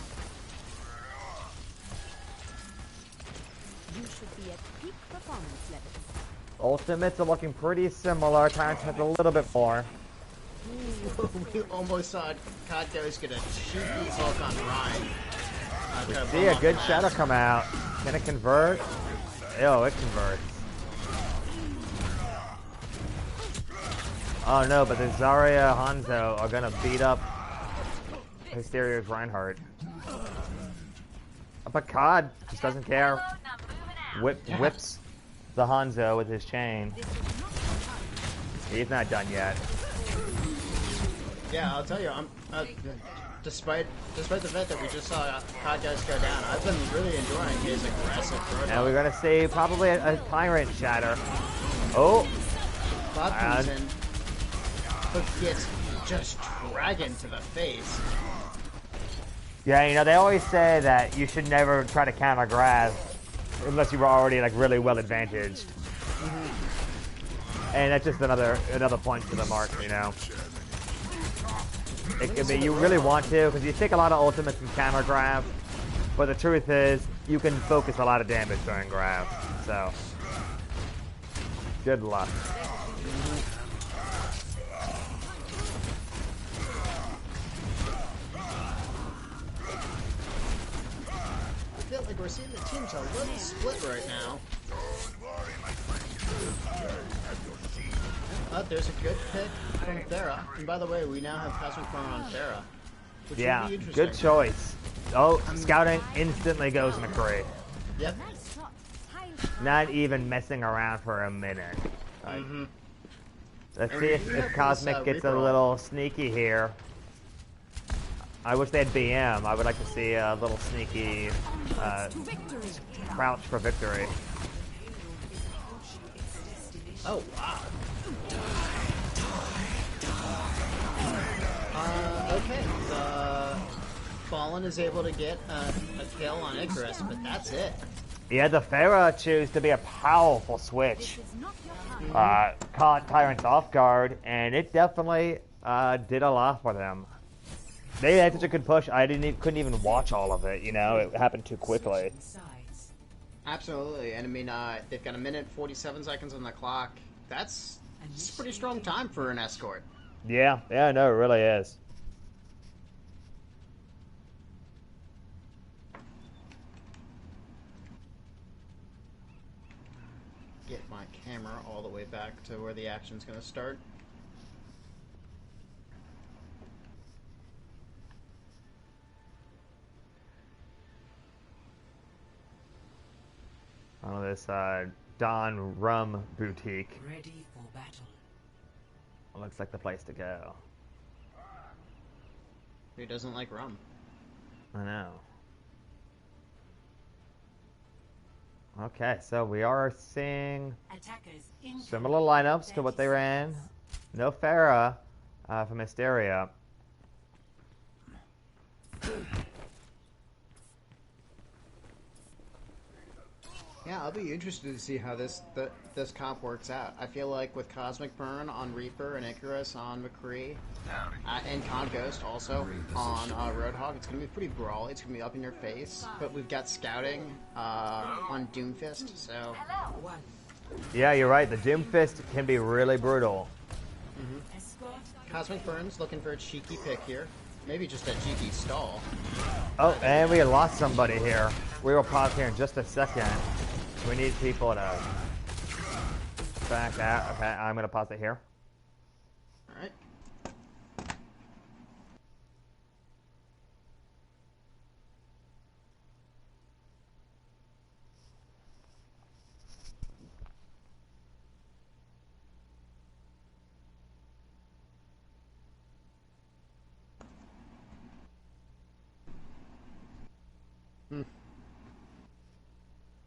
You should be at peak performance levels. Ultimates are looking pretty similar. Tyrants has a little bit more. We almost saw COD Ghost get a cheeky hook on Ryan. See a good shadow come out. Can it convert? Ew, it converts. Oh no, but the Zarya Hanzo are gonna beat up Hysteria's Reinhardt. But COD just doesn't care. Whips the Hanzo with his chain. He's not done yet. Yeah, I'll tell you, I'm despite the fact that we just saw COD Ghost go down, I've been really enjoying his aggressive throw. Now we're gonna see probably a Tyrant shatter. Oh, Bob comes in, but gets just dragged to the face. yeah, you know they always say that you should never try to counter grab unless you were already like really well advantaged. And that's just another point to the mark, you know. It could be you really want to because you take a lot of ultimates and counter grab, but the truth is you can focus a lot of damage during grab. So good luck. I feel like we're seeing the teams a little split right now. There's a good pick from Thera. And by the way, we now have Cosmic Clone on Thera. Which Yeah, would be interesting. good choice. Oh, scouting instantly goes in a crate. Yep. Nice shot. High Not even messing around for a minute. Let's see if Cosmic gets a little sneaky here. I wish they had BM. I would like to see a little sneaky crouch for victory. Oh, wow. Okay. Fallen is able to get a kill on Icarus, but that's it. Yeah, the Pharah chose to be a powerful switch. Caught Tyrants off guard, and it definitely did a lot for them. They had such a good push, I couldn't even watch all of it, you know, it happened too quickly. Absolutely, and I mean, they've got 1 minute 47 seconds on the clock. That's a pretty strong time for an escort. Yeah, no, it really is. Get my camera all the way back to where the action's going to start. Oh, this Don Rum Boutique. Ready for battle. Looks like the place to go. Who doesn't like rum? I know. Okay, so we are seeing Attackers in similar lineups to what they ran. No Farah from Hysteria. Yeah, I'll be interested to see how this comp works out. I feel like with Cosmic Burn on Reaper and Icarus on McCree, and Con Ghost also on Roadhog, it's going to be pretty brawly. It's going to be up in your face. But we've got Scouting on Doomfist, so... Yeah, you're right. The Doomfist can be really brutal. Cosmic Burn's looking for a cheeky pick here. Maybe just a cheeky stall. Oh, and we lost somebody here. We will pause here in just a second. We need people to back out. Okay, I'm going to pause it here. Alright.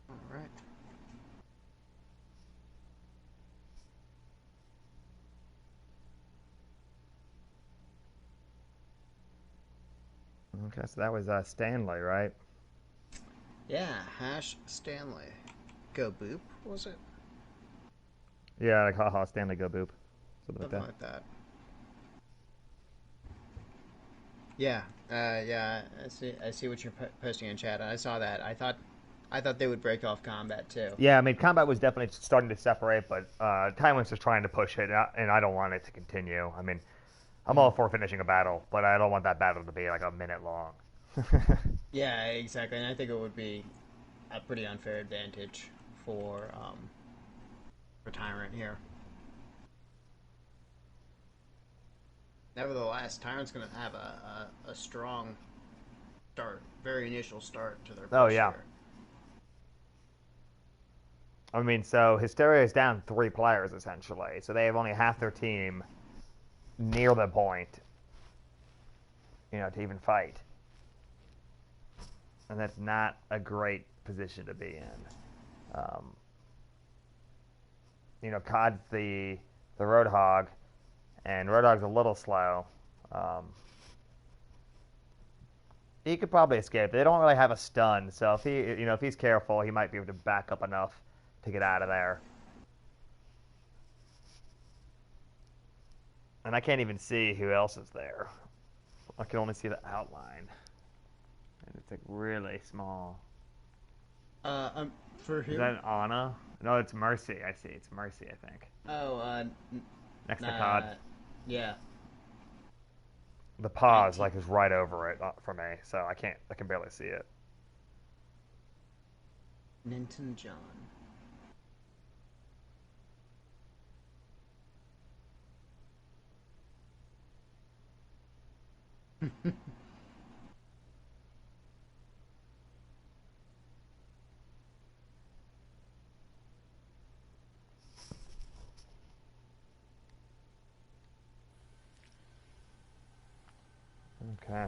Alright. Okay, so that was Stanley, right? Yeah, Hash Stanley. Go Boop, was it? Yeah, like haha, Stanley go boop. Something like Something that. like that. Yeah, yeah. I see what you're posting in chat. I saw that. I thought they would break off combat too. Yeah, I mean, combat was definitely starting to separate, but Tyrants was trying to push it, and I don't want it to continue. I mean, I'm all for finishing a battle, but I don't want that battle to be like a minute long. Yeah, exactly. And I think it would be a pretty unfair advantage for Tyrant here. Nevertheless, Tyrant's going to have a strong start, very initial start to their push. Oh, yeah. Here. I mean, so Hysteria is down 3 players, essentially. So they have only half their team near the point, to even fight. And that's not a great position to be in. COD's the Roadhog, and Roadhog's a little slow. He could probably escape. They don't really have a stun, so if he's careful, he might be able to back up enough to get out of there. And I can't even see who else is there. I can only see the outline. And it's like really small. For who? Is that Anna? No, it's Mercy. I see. It's Mercy, I think. Oh, Next to COD. Yeah. The pause is right over it for me, so I can barely see it. Ninton John. Okay.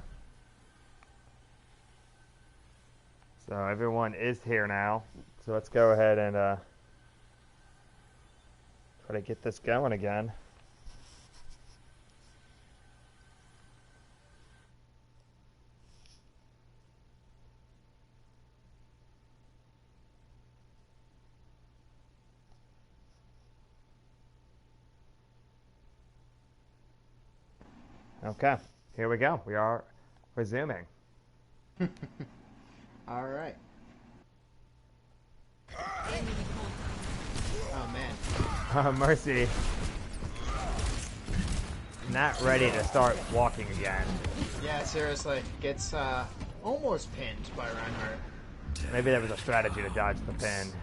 So everyone is here now. So let's go ahead and try to get this going again. Okay, here we go. We are resuming. All right. Oh man. Mercy. Not ready to start walking again. Yeah, seriously. Gets almost pinned by Reinhardt. Maybe that was a strategy to dodge the pin.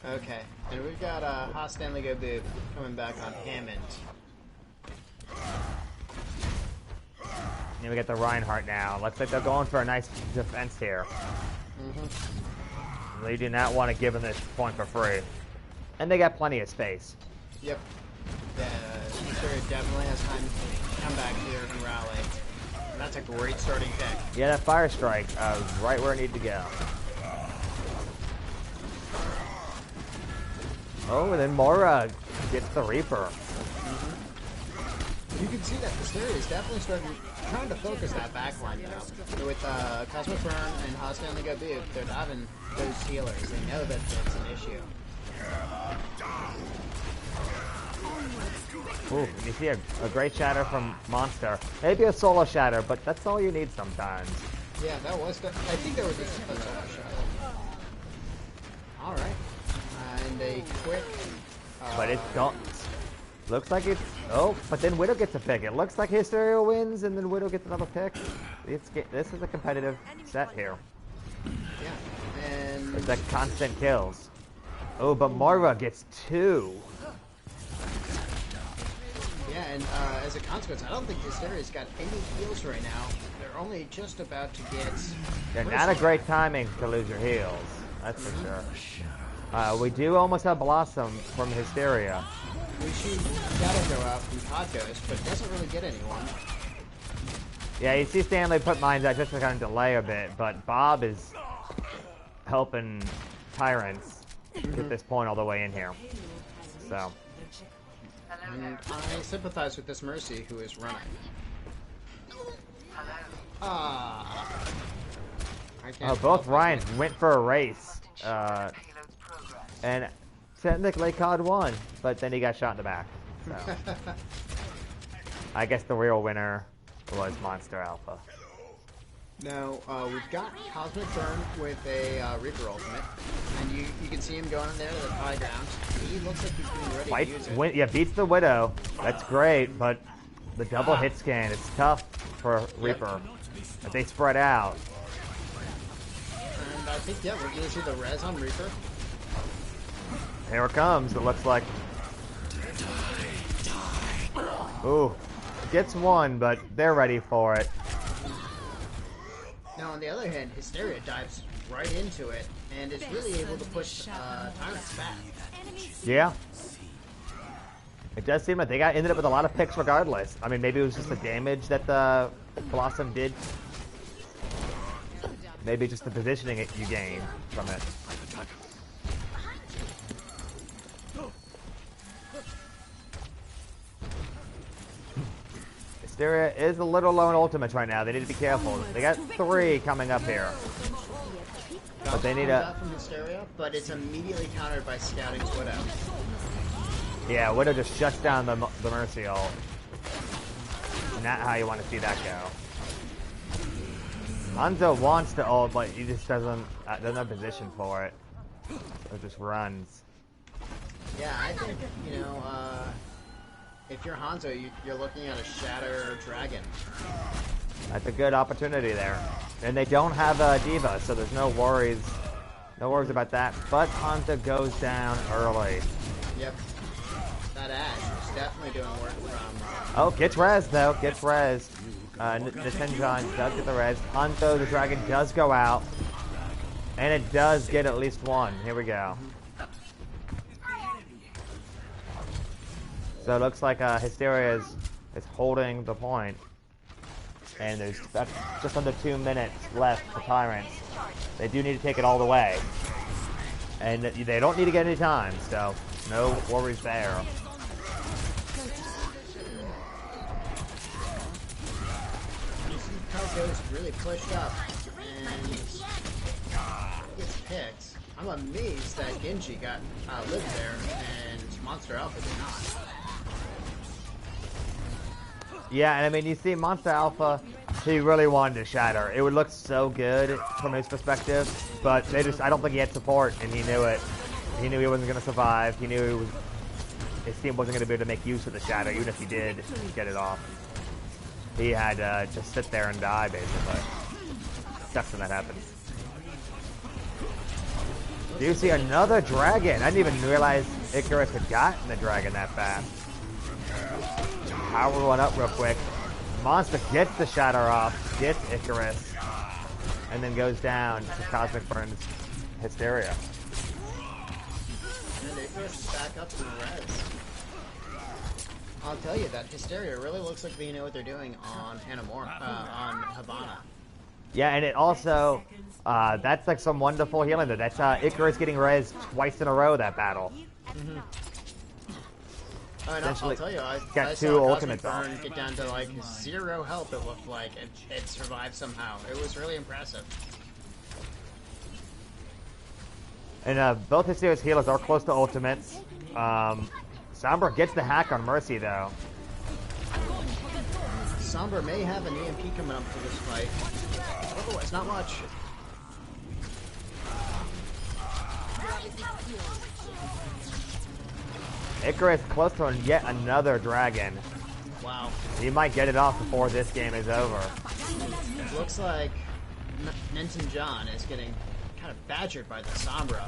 Okay, and we've got Haas Stanley Go Boop coming back on Hammond. And we got the Reinhardt now. Looks like they're going for a nice defense here. They do not want to give them this point for free. And they got plenty of space. Yep. Yeah, Hysteria definitely has time to come back here and rally. And that's a great starting pick. Yeah, that fire strike was right where it needed to go. Oh, and then Mora gets the Reaper. You can see that Hysteria is definitely trying to focus that backline now. With Cosmic Burn and Hostile on the go boot, they're diving those healers. They know that it's an issue. Ooh, you see a great shatter from Monster. Maybe a solo shatter, but that's all you need sometimes. Yeah, that was. I think there was a solo shatter. All right, and a quick. But it's gone. Looks like it's... Oh, but then Widow gets a pick. It looks like Hysteria wins, and then Widow gets another pick. This is a competitive set here. Yeah, and... It's like constant kills. Oh, but Moira gets 2. Yeah, and as a consequence, I don't think Hysteria's got any heals right now. They're only just about to get... Yeah, not a great timing to lose your heals. That's for sure. We do almost have Blossom from Hysteria. We see Shadow go out from Todd but doesn't really get anyone. Yeah, you see Stanley put mines out just to kind of delay a bit, but Bob is helping Tyrants get this point all the way in here. So. And I sympathize with this Mercy who is running. Ah. Oh, both Ryans went for a race. And technically COD won, but then he got shot in the back. So. I guess the real winner was Monster Alpha. Now, we've got Cosmic Burn with a Reaper ultimate, and you can see him going in there to the high ground. He looks like he's getting ready to use it. Yeah, beats the Widow. That's great, but the double hit scan, it's tough for Reaper. But they spread out. And I think, yeah, we're going to see the res on Reaper. Here it comes, it looks like. Ooh, gets one, but they're ready for it. Now, on the other hand, Hysteria dives right into it, and is really able to push Tyrants back. Yeah. It does seem like they ended up with a lot of picks regardless. I mean, maybe it was just the damage that the Blossom did. Maybe just the positioning you gain from it. Hysteria is a little low in ultimates right now. They need to be careful. They got 3 coming up here. But they need a... from Hysteria, but it's immediately countered by Scouting's Widow. Yeah, Widow just shuts down the Mercy ult. Not how you want to see that go. Hanzo wants to ult, but he just doesn't have position for it. It just runs. Yeah, I think, you know, if you're Hanzo, you're looking at a Shatter Dragon. That's a good opportunity there. And they don't have a D.Va, so there's no worries. No worries about that. But Hanzo goes down early. Yep. That Ash is definitely doing work from... Oh, gets res, though. Gets res. Nintendo does get the res. Hanzo, the dragon, does go out. And it does get at least one. Here we go. So it looks like Hysteria is holding the point. And there's just under 2 minutes left for Tyrants. They do need to take it all the way. And they don't need to get any time, so no worries there. Kalko's really pushed up and gets picked. I'm amazed that Genji got lived there and Monster Alpha did not. Yeah, and I mean, you see Monster Alpha, he really wanted to shatter. It would look so good from his perspective, but I don't think he had support, and he knew it. He knew he wasn't going to survive. He knew his team wasn't going to be able to make use of the shatter, even if he did get it off. He had to just sit there and die, basically. Sucks when that happens. Do you see another dragon? I didn't even realize Icarus had gotten the dragon that fast. Power one up real quick. Monster gets the shatter off, gets Icarus. and then goes down to Cosmic Burn's Hysteria. And Icarus is back up to the res. I'll tell you, that Hysteria really looks like they know what they're doing on on Havana. Yeah, and it also, that's like some wonderful healing there. That's Icarus getting res twice in a row that battle. Mm-hmm. I'll tell you, I got saw two Cosmic ultimates Burn off. get down to like 0 health, it looked like. It survived somehow. It was really impressive. And both Hysteria's healers are close to ultimates. Sombra gets the hack on Mercy, though. Sombra may have an EMP coming up for this fight. Otherwise, not much. Icarus close to yet another dragon. Wow. He might get it off before this game is over. It looks like Nenton John is getting kind of badgered by the Sombra.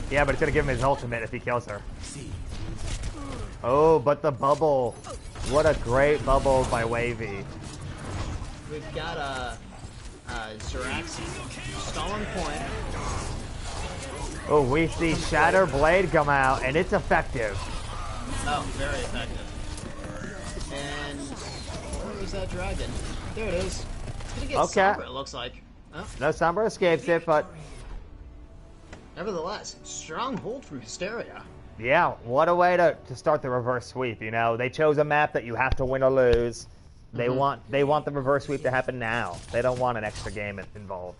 Yeah, but it's going to give him his ultimate if he kills her. Oh, but the bubble. What a great bubble by Wavy. We've got Zerax stalling point. Oh, we see Shatter Blade come out, and it's effective. Oh, very effective. And where is that dragon? There it is. It's gonna get Okay. Sombra, it looks like. Oh. No, Sombra escapes it, but Nevertheless, strong hold from Hysteria. yeah, what a way to start the reverse sweep, you know? They chose a map that you have to win or lose. They want the reverse sweep to happen now. They don't want an extra game involved.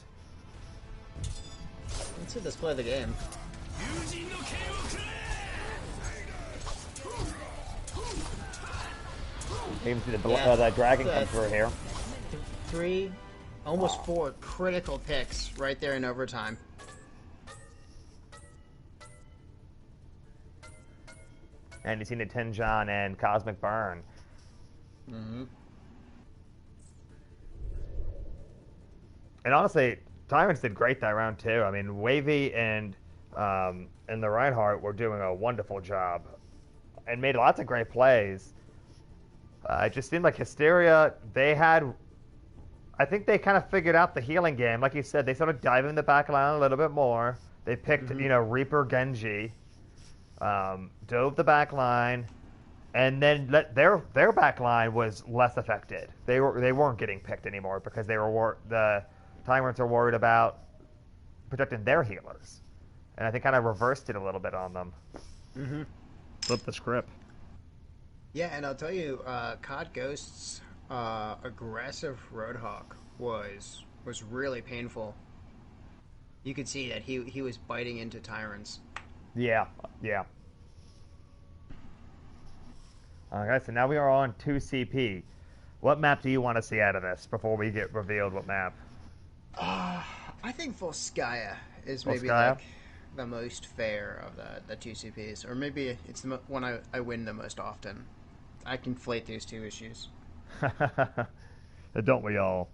Let's see this play the game. Even see the dragon come through here. 3, almost 4 critical picks right there in overtime. And you see Nintenjon and Cosmic Burn. Mm-hmm. And honestly, Tyrants did great that round too. I mean, Wavy and the Reinhardt were doing a wonderful job and made lots of great plays. It just seemed like Hysteria, I think they kind of figured out the healing game. Like you said, they started diving in the back line a little bit more. They picked, Reaper Genji, dove the back line, and then their back line was less affected. They weren't getting picked anymore because the Tyrants are worried about protecting their healers. And I think kind of reversed it a little bit on them. Mm-hmm. Flipped the script. Yeah, and I'll tell you, COD Ghost's aggressive Roadhog was really painful. You could see that he was biting into Tyrants. Yeah. Okay, so now we are on 2CP. What map do you want to see out of this before we get revealed what map? I think Volskaya is maybe Volskaya? like the most fair of the 2CPs. Or maybe it's the one I win the most often. I conflate these two issues. Don't we all?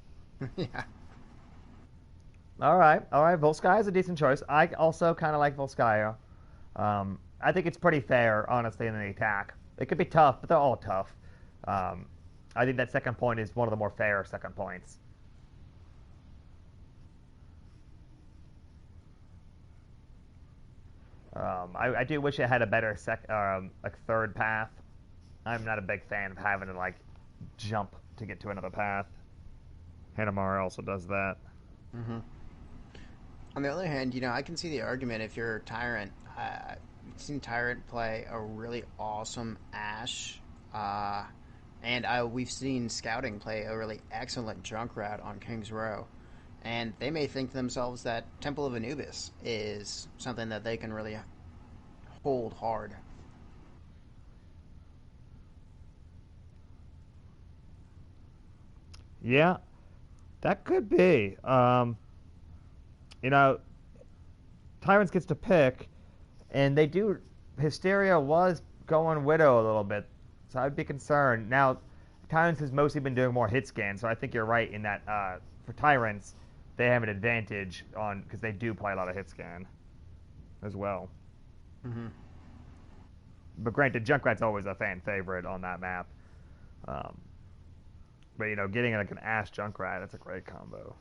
Yeah. All right. Volskaya is a decent choice. I also kind of like Volskaya. I think it's pretty fair, honestly, in the attack. It could be tough, but they're all tough. I think that second point is one of the more fair second points. I do wish it had a better third path. I'm not a big fan of having to jump to get to another path. Hanamara also does that. Mm-hmm. On the other hand, I can see the argument if you're a Tyrant. I've seen Tyrant play a really awesome Ashe, and we've seen Scouting play a really excellent Junkrat on King's Row. And they may think to themselves that Temple of Anubis is something that they can really hold hard. Yeah, that could be. Tyrants gets to pick, and they do. Hysteria was going Widow a little bit, so I'd be concerned. Now, Tyrants has mostly been doing more hit scans, so I think you're right in that for Tyrants, they have an advantage because they do play a lot of hit scan as well. Mm-hmm. But granted, Junkrat's always a fan favorite on that map. But getting an Ashe Junkrat, that's a great combo.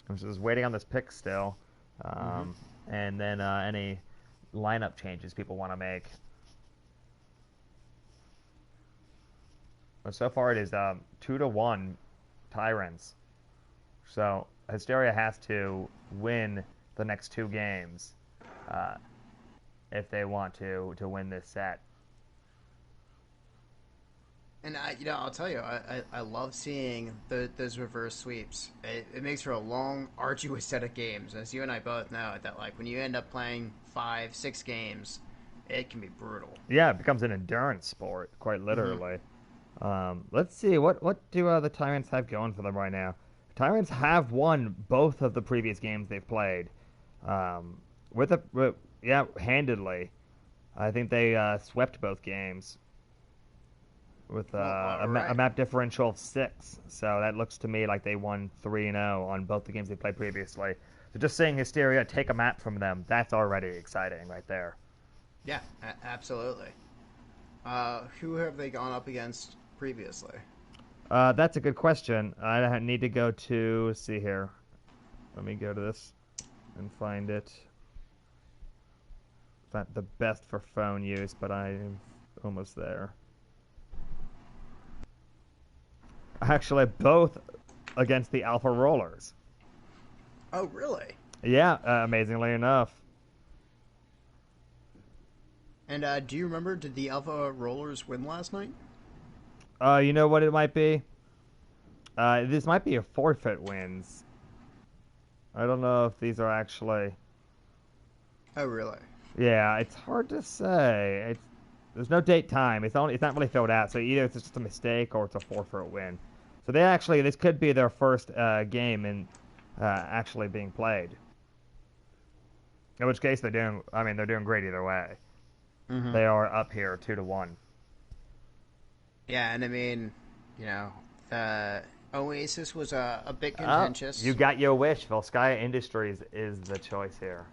I'm just waiting on this pick still. And then any lineup changes people want to make. But so far it is 2-1 Tyrants. So Hysteria has to win the next 2 games if they want to win this set. And I'll tell you, I love seeing those reverse sweeps. It makes for a long, arduous set of games. As you and I both know, that like when you end up playing 5-6 games, it can be brutal. Yeah, it becomes an endurance sport, quite literally. Let's see, what do the Tyrants have going for them right now? Tyrants have won both of the previous games they've played, handedly. I think they swept both games with a map differential of 6. So that looks to me like they won 3-0 on both the games they played previously. So just seeing Hysteria take a map from them, that's already exciting right there. Yeah, absolutely. Who have they gone up against previously? That's a good question. I need to go to, let's see here. Let me go to this and find it. It's not the best for phone use, but I'm almost there. Actually, both against the Alpha Rollers. Oh, really? Yeah, amazingly enough. And do you remember, did the Alpha Rollers win last night? You know what it might be? This might be a forfeit wins. I don't know if these are actually... Oh, really? Yeah, it's hard to say. There's no date time. It's not really filled out, so either it's just a mistake or it's a forfeit win. So this could be their first game in actually being played. In which case they're doing great either way. They are up here 2-1. Yeah, and I mean, the Oasis was a bit contentious. You got your wish. Volskaya Industries is the choice here.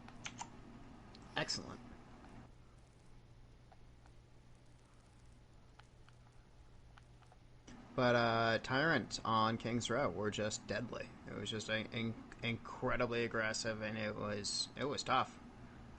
Excellent. But Tyrant on King's Row were just deadly. It was just incredibly aggressive, and it was tough.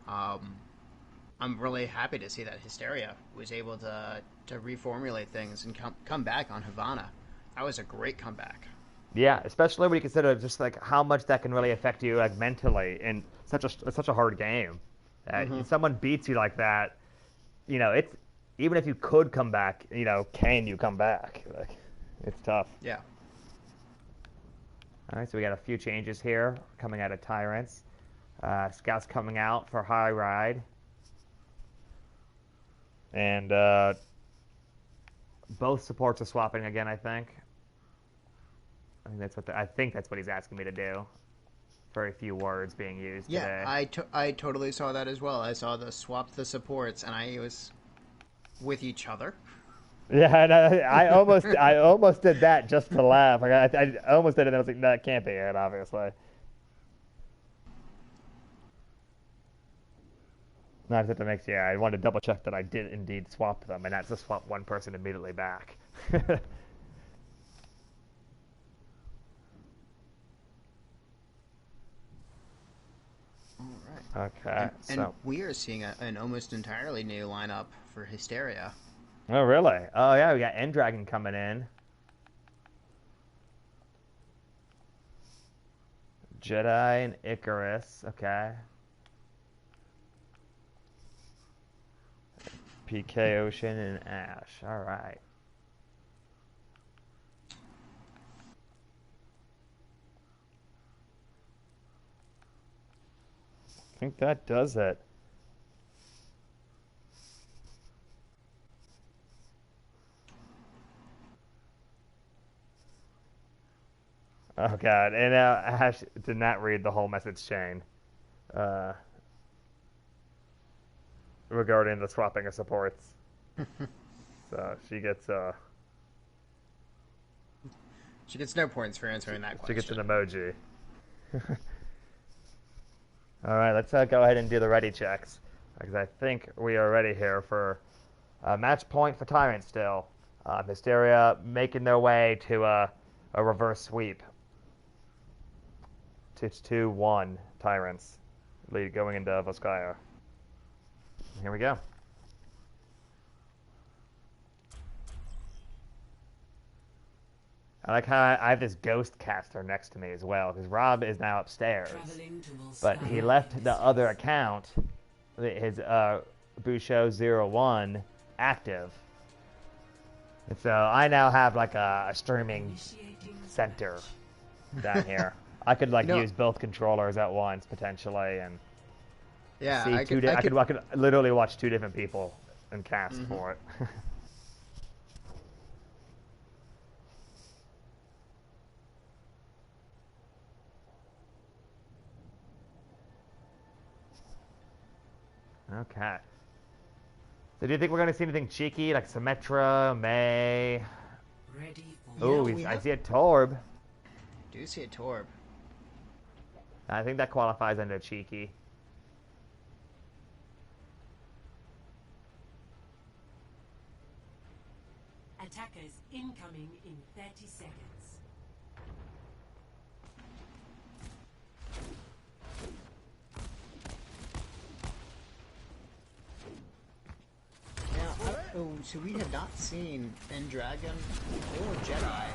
I'm really happy to see that Hysteria was able to reformulate things and come back on Havana. That was a great comeback. Yeah, especially when you consider just like how much that can really affect you like mentally in such a hard game. If someone beats you like that, it's even if you could come back, can you come back? Like, it's tough. Yeah. All right, so we got a few changes here coming out of Tyrants. Scouts coming out for High Ride. And both supports are swapping again, I think. I think that's what he's asking me to do. Very few words being used today. Yeah, I totally saw that as well. I saw the swap the supports, and I was with each other. Yeah, and I almost did that just to laugh. Like I almost did it, and I was like, no, that can't be it, obviously. No, I I wanted to double check that I did indeed swap them, and not just swap one person immediately back. All right. Okay, and we are seeing an almost entirely new lineup for Hysteria. Oh, really? Oh, yeah, we got Endragon coming in. Jedi and Icarus, okay. PK Ocean and Ash, alright. I think that does it. Oh god, and Ash did not read the whole message chain regarding the swapping of supports. So she gets no points for answering that question. She gets an emoji. All right, let's go ahead and do the ready checks because I think we are ready here for a match point for Tyrant still. Hysteria making their way to a reverse sweep It's 2-1 Tyrants lead going into Volskaya. Here we go. I like how I have this ghost caster next to me as well, because Rob is now upstairs. But he left the other account, his Busho01, active. And so I now have like a streaming center down here. I could like use both controllers at once potentially, and Yeah, see I could I could literally watch 2 different people and cast for it. Okay. So do you think we're going to see anything cheeky like Symmetra, May? Ready for Oh, I see a Torb. do see a Torb. I think that qualifies under cheeky. attackers incoming in 30 seconds. So we have not seen Dragon or Jedi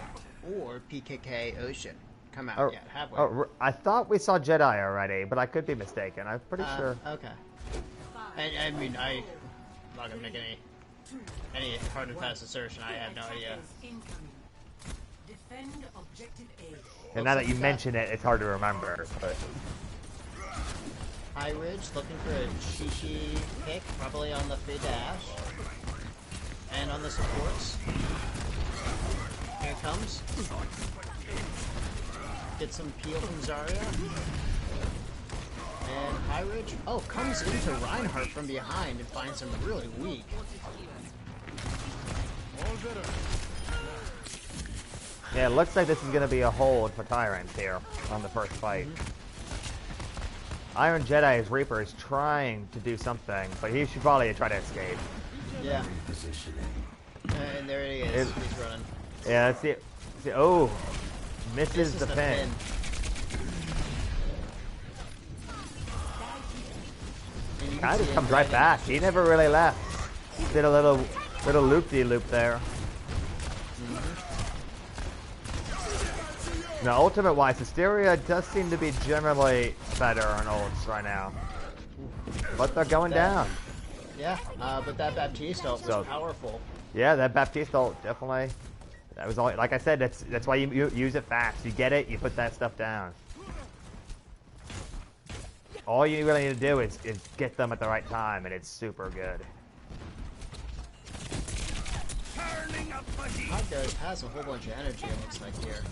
or PKK Ocean come out yet, have we? I thought we saw Jedi already, but I could be mistaken. I'm pretty sure. Okay. I mean, I'm not gonna make any hard and fast assertion. I have no idea. Defend objective A. And now that you mention it, it's hard to remember. But High Ridge looking for a cheeky pick, probably on the free dash. And on the supports. Here it comes. Get some peel from Zarya. And High Ridge, comes into Reinhardt from behind and finds him really weak. yeah, it looks like this is going to be a hold for Tyrants here on the first fight. Iron Jedi's Reaper is trying to do something, but he should probably try to escape. Yeah. And there he is. He's running. Yeah, let's see. Oh, misses the pin. Kind of comes right back. He never really left. Did a little loop-de-loop there. Now, ultimate-wise, Hysteria does seem to be generally better on ults right now. But they're going down. Yeah, but that Baptiste ult was powerful. Yeah, that Baptiste ult definitely. That was all. Like I said, that's why you use it fast. You get it, you put that stuff down. All you really need to do is get them at the right time, and it's super good. Hotguard has a whole bunch of energy, it looks like here.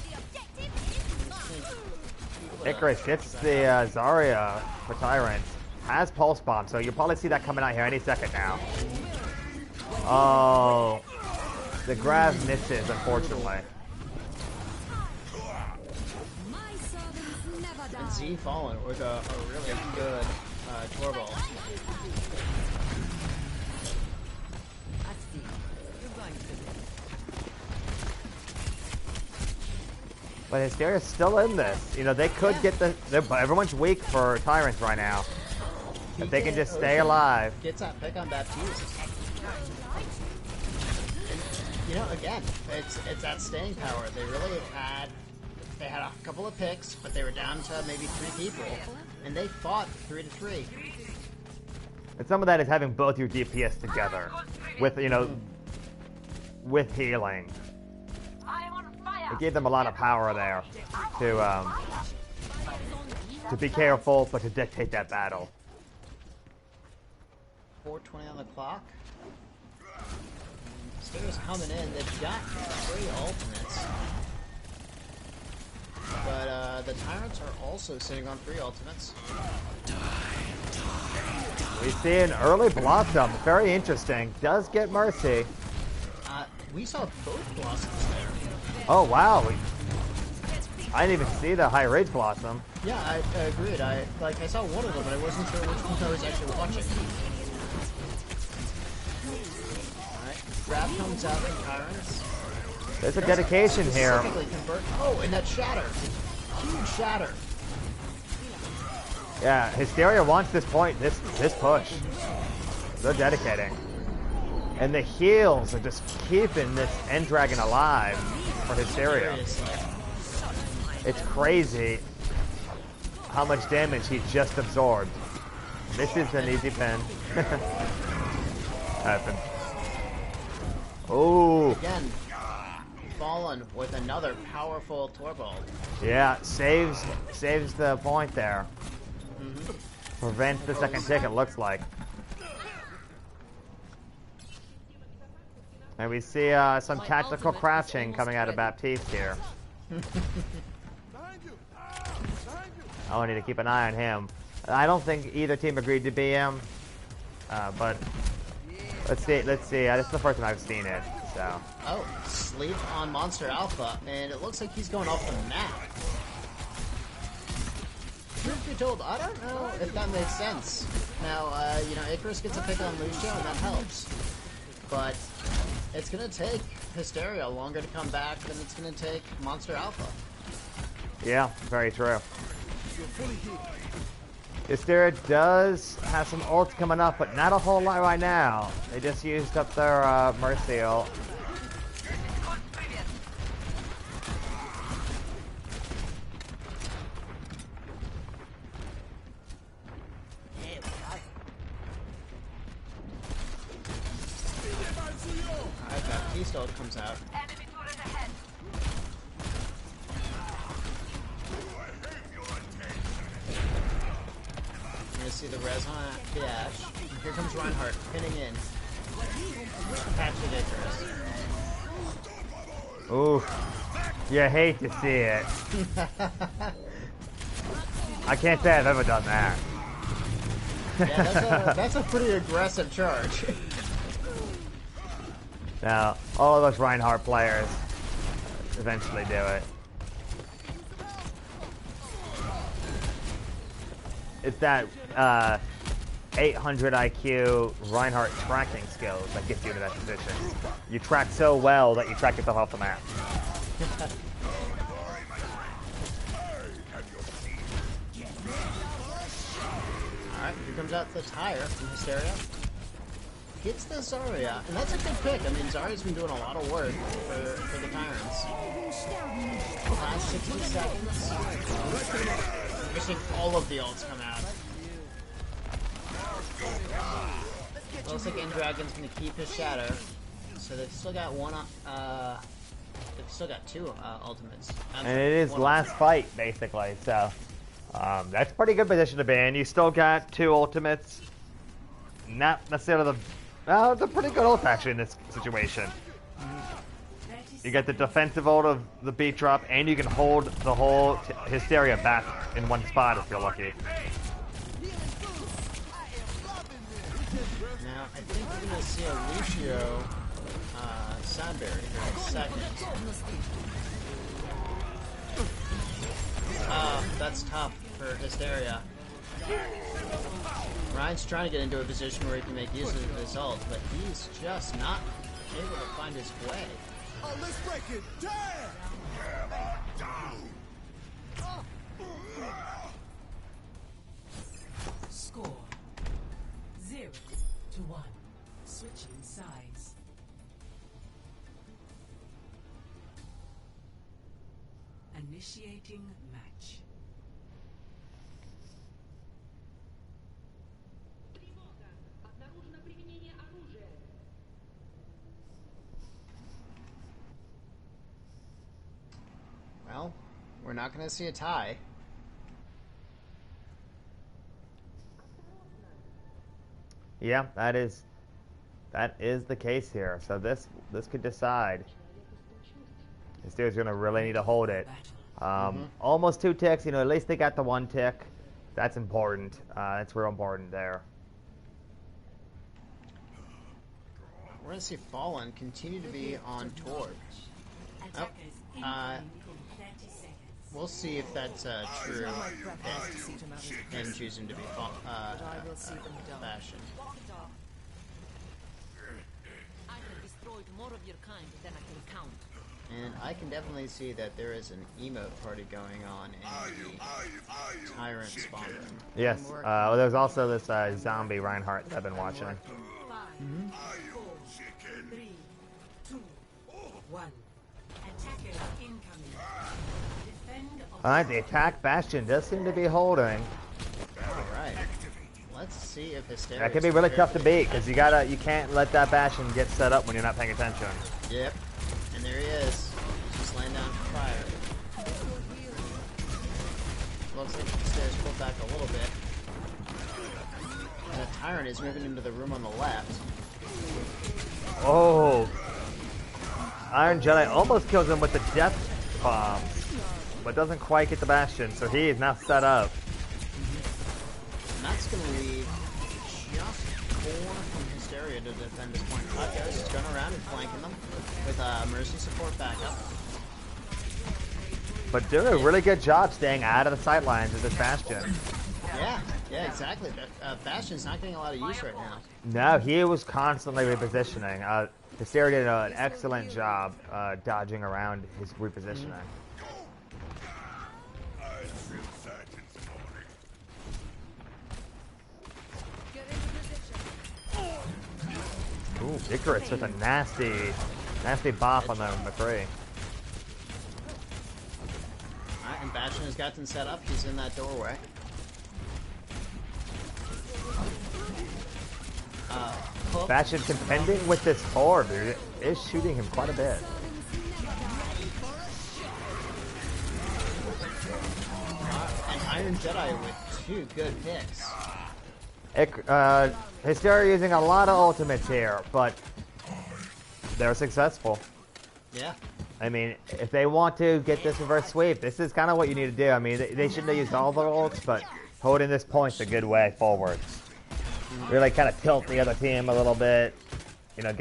Icarus gets the Zarya for Tyrants. Has Pulse Bomb, so you'll probably see that coming out here any second now. Oh, the grab misses, unfortunately. And Z fallen with a really good Torball. But Hysteria's still in this. You know, they could get everyone's weak for Tyrants right now. If they can just stay alive. Gets that pick on Baptiste. And, you know, again, it's that staying power. They really had a couple of picks, but they were down to maybe 3 people, and they fought 3-3. And some of that is having both your DPS together, with with healing. It gave them a lot of power there to be careful, but to dictate that battle. 4:20 on the clock. Stairs coming in. They've got 3 ultimates. But the Tyrants are also sitting on 3 ultimates. We see an early Blossom. Very interesting. Does get Mercy. We saw both Blossoms there. Oh, wow. I didn't even see the High Rage Blossom. Yeah, I agreed. I saw one of them, but I wasn't sure which one I was actually watching. Alright, grab comes out in Tyrants. There's a dedication here. Oh, and that shatter. Huge shatter. Yeah, Hysteria wants this point, this push. They're dedicating. And the heals are just keeping this End Dragon alive for Hysteria. It's crazy how much damage he just absorbed. This is an easy pin. Happened. Oh. Again, Fallen with another powerful Torvald. Yeah, saves the point there. Prevents the second tick, it looks like. And we see some tactical crouching coming out of Baptiste here. Oh, I need to keep an eye on him. I don't think either team agreed to be him, but let's see. This is the first time I've seen it. So. Oh, sleep on Monster Alpha, and it looks like he's going off the map. Truth be told, I don't know if that makes sense. Now, you know, Icarus gets a pick on Lucio, and that helps. But it's going to take Hysteria longer to come back than it's going to take Monster Alpha. Yeah, very true. Hysteria does have some ults coming up, but not a whole lot right now. They just used up their Mercy ult. Alright, Baptiste ult comes out. You see the res on the Ash. Here comes Reinhardt, pinning in. Patch it, Icarus. Ooh, you hate to see it. I can't say I've ever done that. Yeah, that's a pretty aggressive charge. Now, all of those Reinhardt players eventually do it. It's that 800 IQ Reinhardt tracking skills that gets you to that position. You track so well that you track yourself off the map. Alright, here comes out the tire from Hysteria. Hits the Zarya, and that's a good pick. I mean, Zarya's been doing a lot of work for the Tyrants. Last 60 seconds. We're seeing all of the ults come out. Looks like End Dragon's gonna keep his shadow. So they've still got one they've still got two ultimates. And it is last fight, basically, so that's a pretty good position to be in. You still got two ultimates. Not necessarily the pretty good ult actually in this situation. You get the defensive ult of the beat drop, and you can hold the whole Hysteria back in one spot if you're lucky. Now, I think we're going to see a Lucio Sadberry here in a second. That's tough for Hysteria. Ryan's trying to get into a position where he can make use of his ult, but he's just not able to find his way. Oh, let's break it down! Score 0-1. Switching sides. Initiating match. Well, we're not going to see a tie. Yeah, that is the case here. So this could decide. Hysteria's gonna really need to hold it. Almost 2 ticks. You know, at least they got the 1 tick. That's important. That's real important there. We're going to see Fallen continue to be on Torb. Oh, we'll see if that's true. And choosing to be Bastion. More of your kind than I can count. And I can definitely see that there is an emote party going on in the Tyrant spawn room. Yes. Well, there's also this zombie Reinhardt that I've been watching. 5, 4, 3, 2, 1. Attackers incoming. Defend All right, the attack bastion does seem to be holding. Alright. Let's see if Hysteria. That could be really tough to beat because you can't let that bastion get set up when you're not paying attention. Yep. And there he is. Just laying down fire. Looks like Hysteria's pulled back a little bit. And the Tyrant is moving into the room on the left. Oh, Iron Jedi almost kills him with the death bomb, but doesn't quite get the bastion, so he is now set up. And that's going to leave just 4 from Hysteria to defend this point. Goes is going around and flanking them with Mercy support backup. But doing a really good job staying out of the sightlines of this bastion. Yeah, exactly. Bastion's not getting a lot of use right now. No, he was constantly repositioning. Hysteria did an excellent job dodging around his repositioning. Ooh, Icarus with a nasty bop on the McCree. Alright, and Bastion has gotten set up. He's in that doorway. Bastion contending with this orb is shooting him quite a bit. And Iron Jedi with 2 good picks. Hysteria using a lot of ultimates here, but they're successful. Yeah. I mean, if they want to get this reverse sweep, this is kind of what you need to do. I mean, they shouldn't have used all their ults, but holding this point's a good way forward. Really kind of tilt the other team a little bit. You know,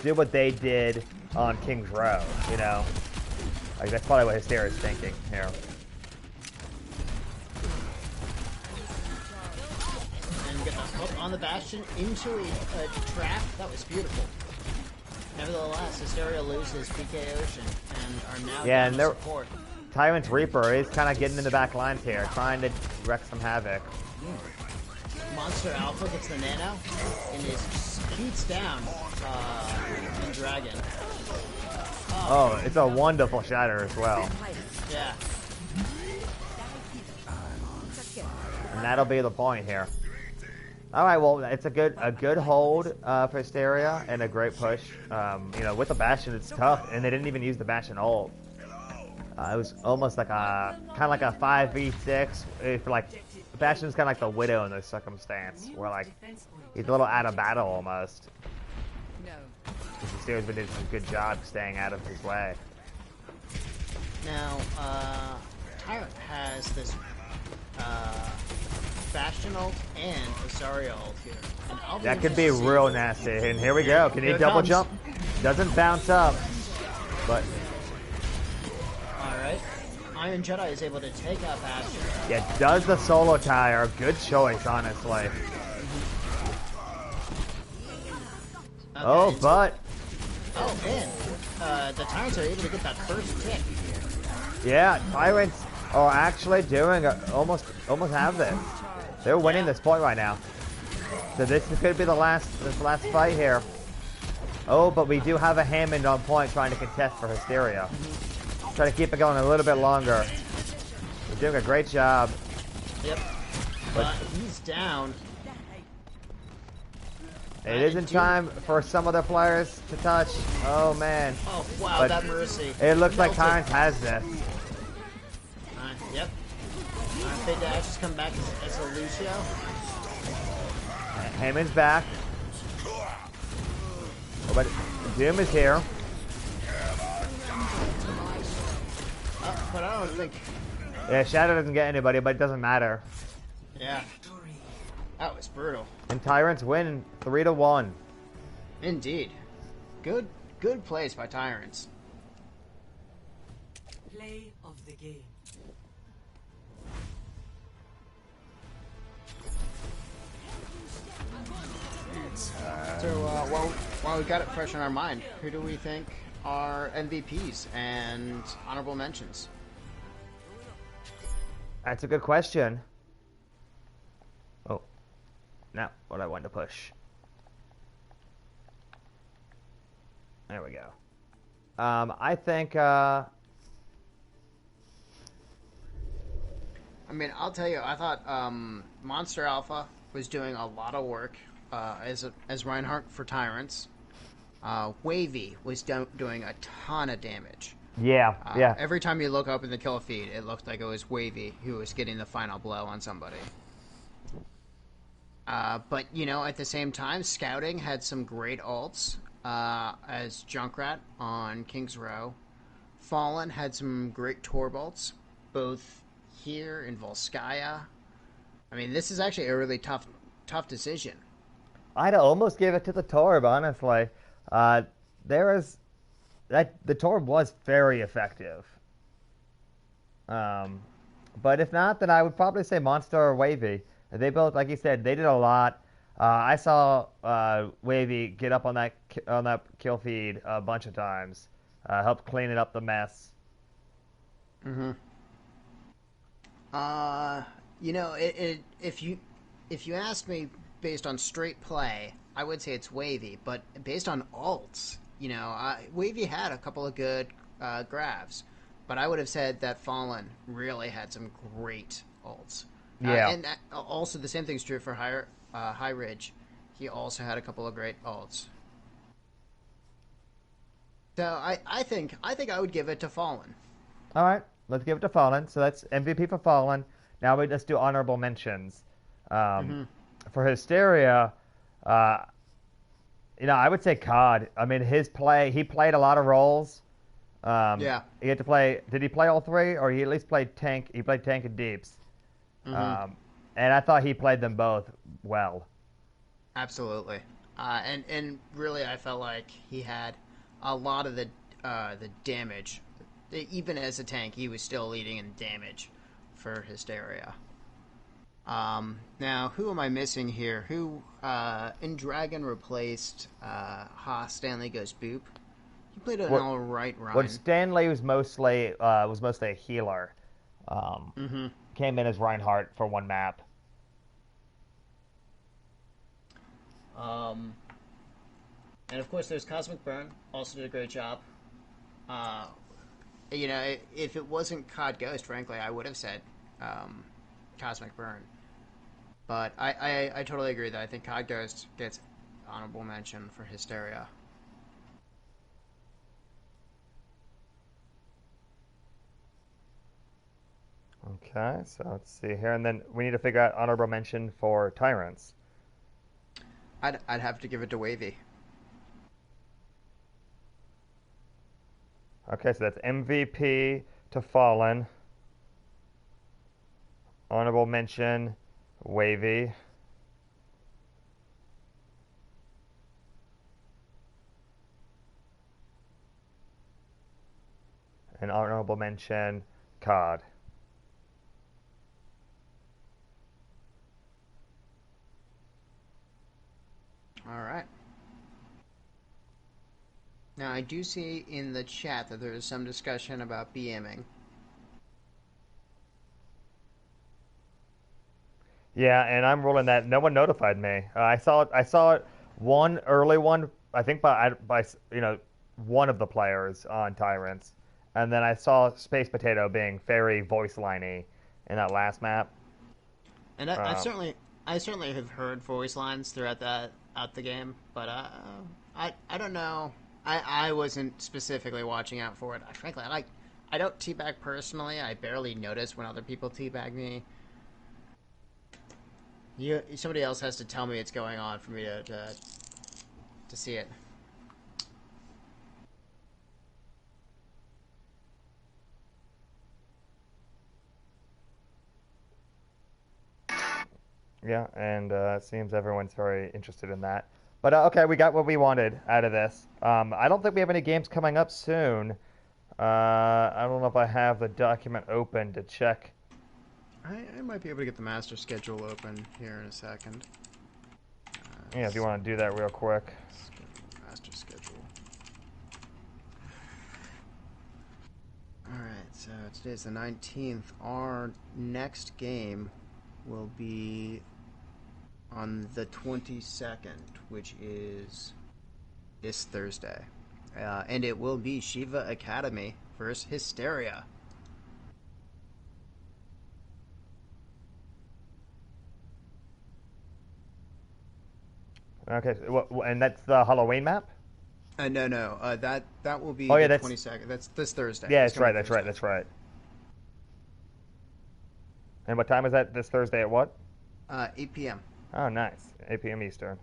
do what they did on King's Row, you know? Like, that's probably what Hysteria is thinking here. And get the hook on the Bastion into a trap. That was beautiful. Nevertheless, Hysteria loses PK Ocean and are now down and to support. Tyrant's Reaper is kind of getting in the back lines here, trying to wreak some havoc. Monster Alpha gets the nano and beats down in Dragon. Oh, it's a wonderful shatter as well. Yeah. And that'll be the point here. Alright, well, it's a good hold for Hysteria and a great push. You know, with the Bastion, it's tough, and they didn't even use the Bastion ult. It was almost like kind of like a 5v6. If like Bastion's kind of like the Widow in this circumstance, where like he's a little out of battle almost. No. Because Hysteria's been doing a good job staying out of his way. Now, Tyrant has this Bastion ult and Hysteria ult here. And I'll That could be real nasty. And here we go. Can he double jump? Doesn't bounce up, but. Alright. Iron Jedi is able to take out Bastion. Yeah, does the solo tire. Good choice, honestly. Okay, Oh, but. Oh, and the Tyrants are able to get that first pick. Yeah, Tyrants are actually doing almost have this. They're winning this point right now. So this could be the last fight here. Oh, but we do have a Hammond on point trying to contest for Hysteria. Try to keep it going a little bit longer. They're doing a great job. Yep. But he's down. It isn't time for some other players to touch. Oh man. Oh wow, But that Mercy. it looks like Melted. Tyrants has this. Yep. Big Dash has come back as a Lucio. Hammond's back. Oh, but Doom is here. But I don't think. Yeah, Shadow doesn't get anybody, but it doesn't matter. Yeah. That was brutal. And Tyrants win 3-1. Indeed. Good plays by Tyrants. Play of the game. So while we got it fresh in our mind, who do we think are MVPs and honorable mentions? That's a good question. Oh, now what I want to push. There we go. I think. I mean, I'll tell you, I thought Monster Alpha was doing a lot of work as Reinhardt for Tyrants. Wavy was doing a ton of damage. Yeah, yeah. Every time you look up in the kill feed, it looked like it was Wavy who was getting the final blow on somebody. But, you know, at the same time, Scouting had some great ults as Junkrat on King's Row. Fallen had some great Torb ults, both here in Volskaya. I mean, this is actually a really tough decision. I'd almost give it to the Torb, honestly. The Torb was very effective. But if not, then I would probably say Monster or Wavy. They both, like you said, they did a lot. I saw Wavy get up on that kill feed a bunch of times, helped clean it up the mess. Mm-hmm. You know, if you ask me based on straight play, I would say it's Wavy. But based on ults, you know, Wavy had a couple of good grabs, but I would have said that Fallen really had some great ults. Yeah. And also the same thing's true for High Ridge. He also had a couple of great ults. So I think I would give it to Fallen. All right, let's give it to Fallen. So that's MVP for Fallen. Now we just do honorable mentions. For Hysteria, you know, I would say COD. I mean, he played a lot of roles. Yeah. He had to play. Did he play all three, or he at least played tank? He played tank and deeps. And I thought he played them both well. Absolutely. And really, I felt like he had a lot of the damage. Even as a tank, he was still leading in damage for Hysteria. Now, who am I missing here? Who in Dragon replaced Stanley Goes Boop? He played an all right run. When Stanley was mostly a healer. Came in as Reinhardt for one map. And of course, there's Cosmic Burn. Also did a great job. You know, if it wasn't COD Ghost, frankly, I would have said Cosmic Burn. But I totally agree that I think COD Ghost gets honorable mention for Hysteria. Okay, so let's see here, and then we need to figure out honorable mention for Tyrants. I'd have to give it to Wavy. Okay, so that's MVP to Fallen. Honorable mention, Wavy. And honorable mention, COD. All right. Now, I do see in the chat that there is some discussion about BMing. Yeah, and I'm ruling that. No one notified me. I saw it. One early one, I think by one of the players on Tyrants, and then I saw Space Potato being very voice liney in that last map. And I certainly have heard voice lines throughout the game, but I don't know. I wasn't specifically watching out for it. Frankly, I don't teabag personally. I barely notice when other people teabag me. Somebody else has to tell me it's going on for me to see it. Yeah, and it seems everyone's very interested in that. But okay, we got what we wanted out of this. I don't think we have any games coming up soon. I don't know if I have the document open to check. I might be able to get the master schedule open here in a second. Yeah, if you want to do that real quick. Master schedule. Alright, so Today is the 19th. Our next game will be on the 22nd, which is this Thursday. And it will be Shiva Academy versus Hysteria. Okay, and that's the Halloween map? No. That will be the 22nd. That's this Thursday. Yeah, that's right. And what time is that this Thursday at what? 8 p.m. Oh, nice. 8 p.m. Eastern.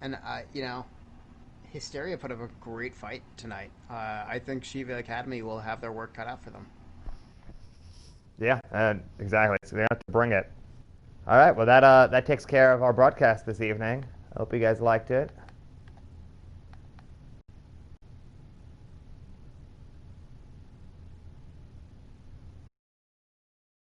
And, Hysteria put up a great fight tonight. I think Shiva Academy will have their work cut out for them. Yeah, exactly. So they have to bring it. All right, well, that takes care of our broadcast this evening. I hope you guys liked it.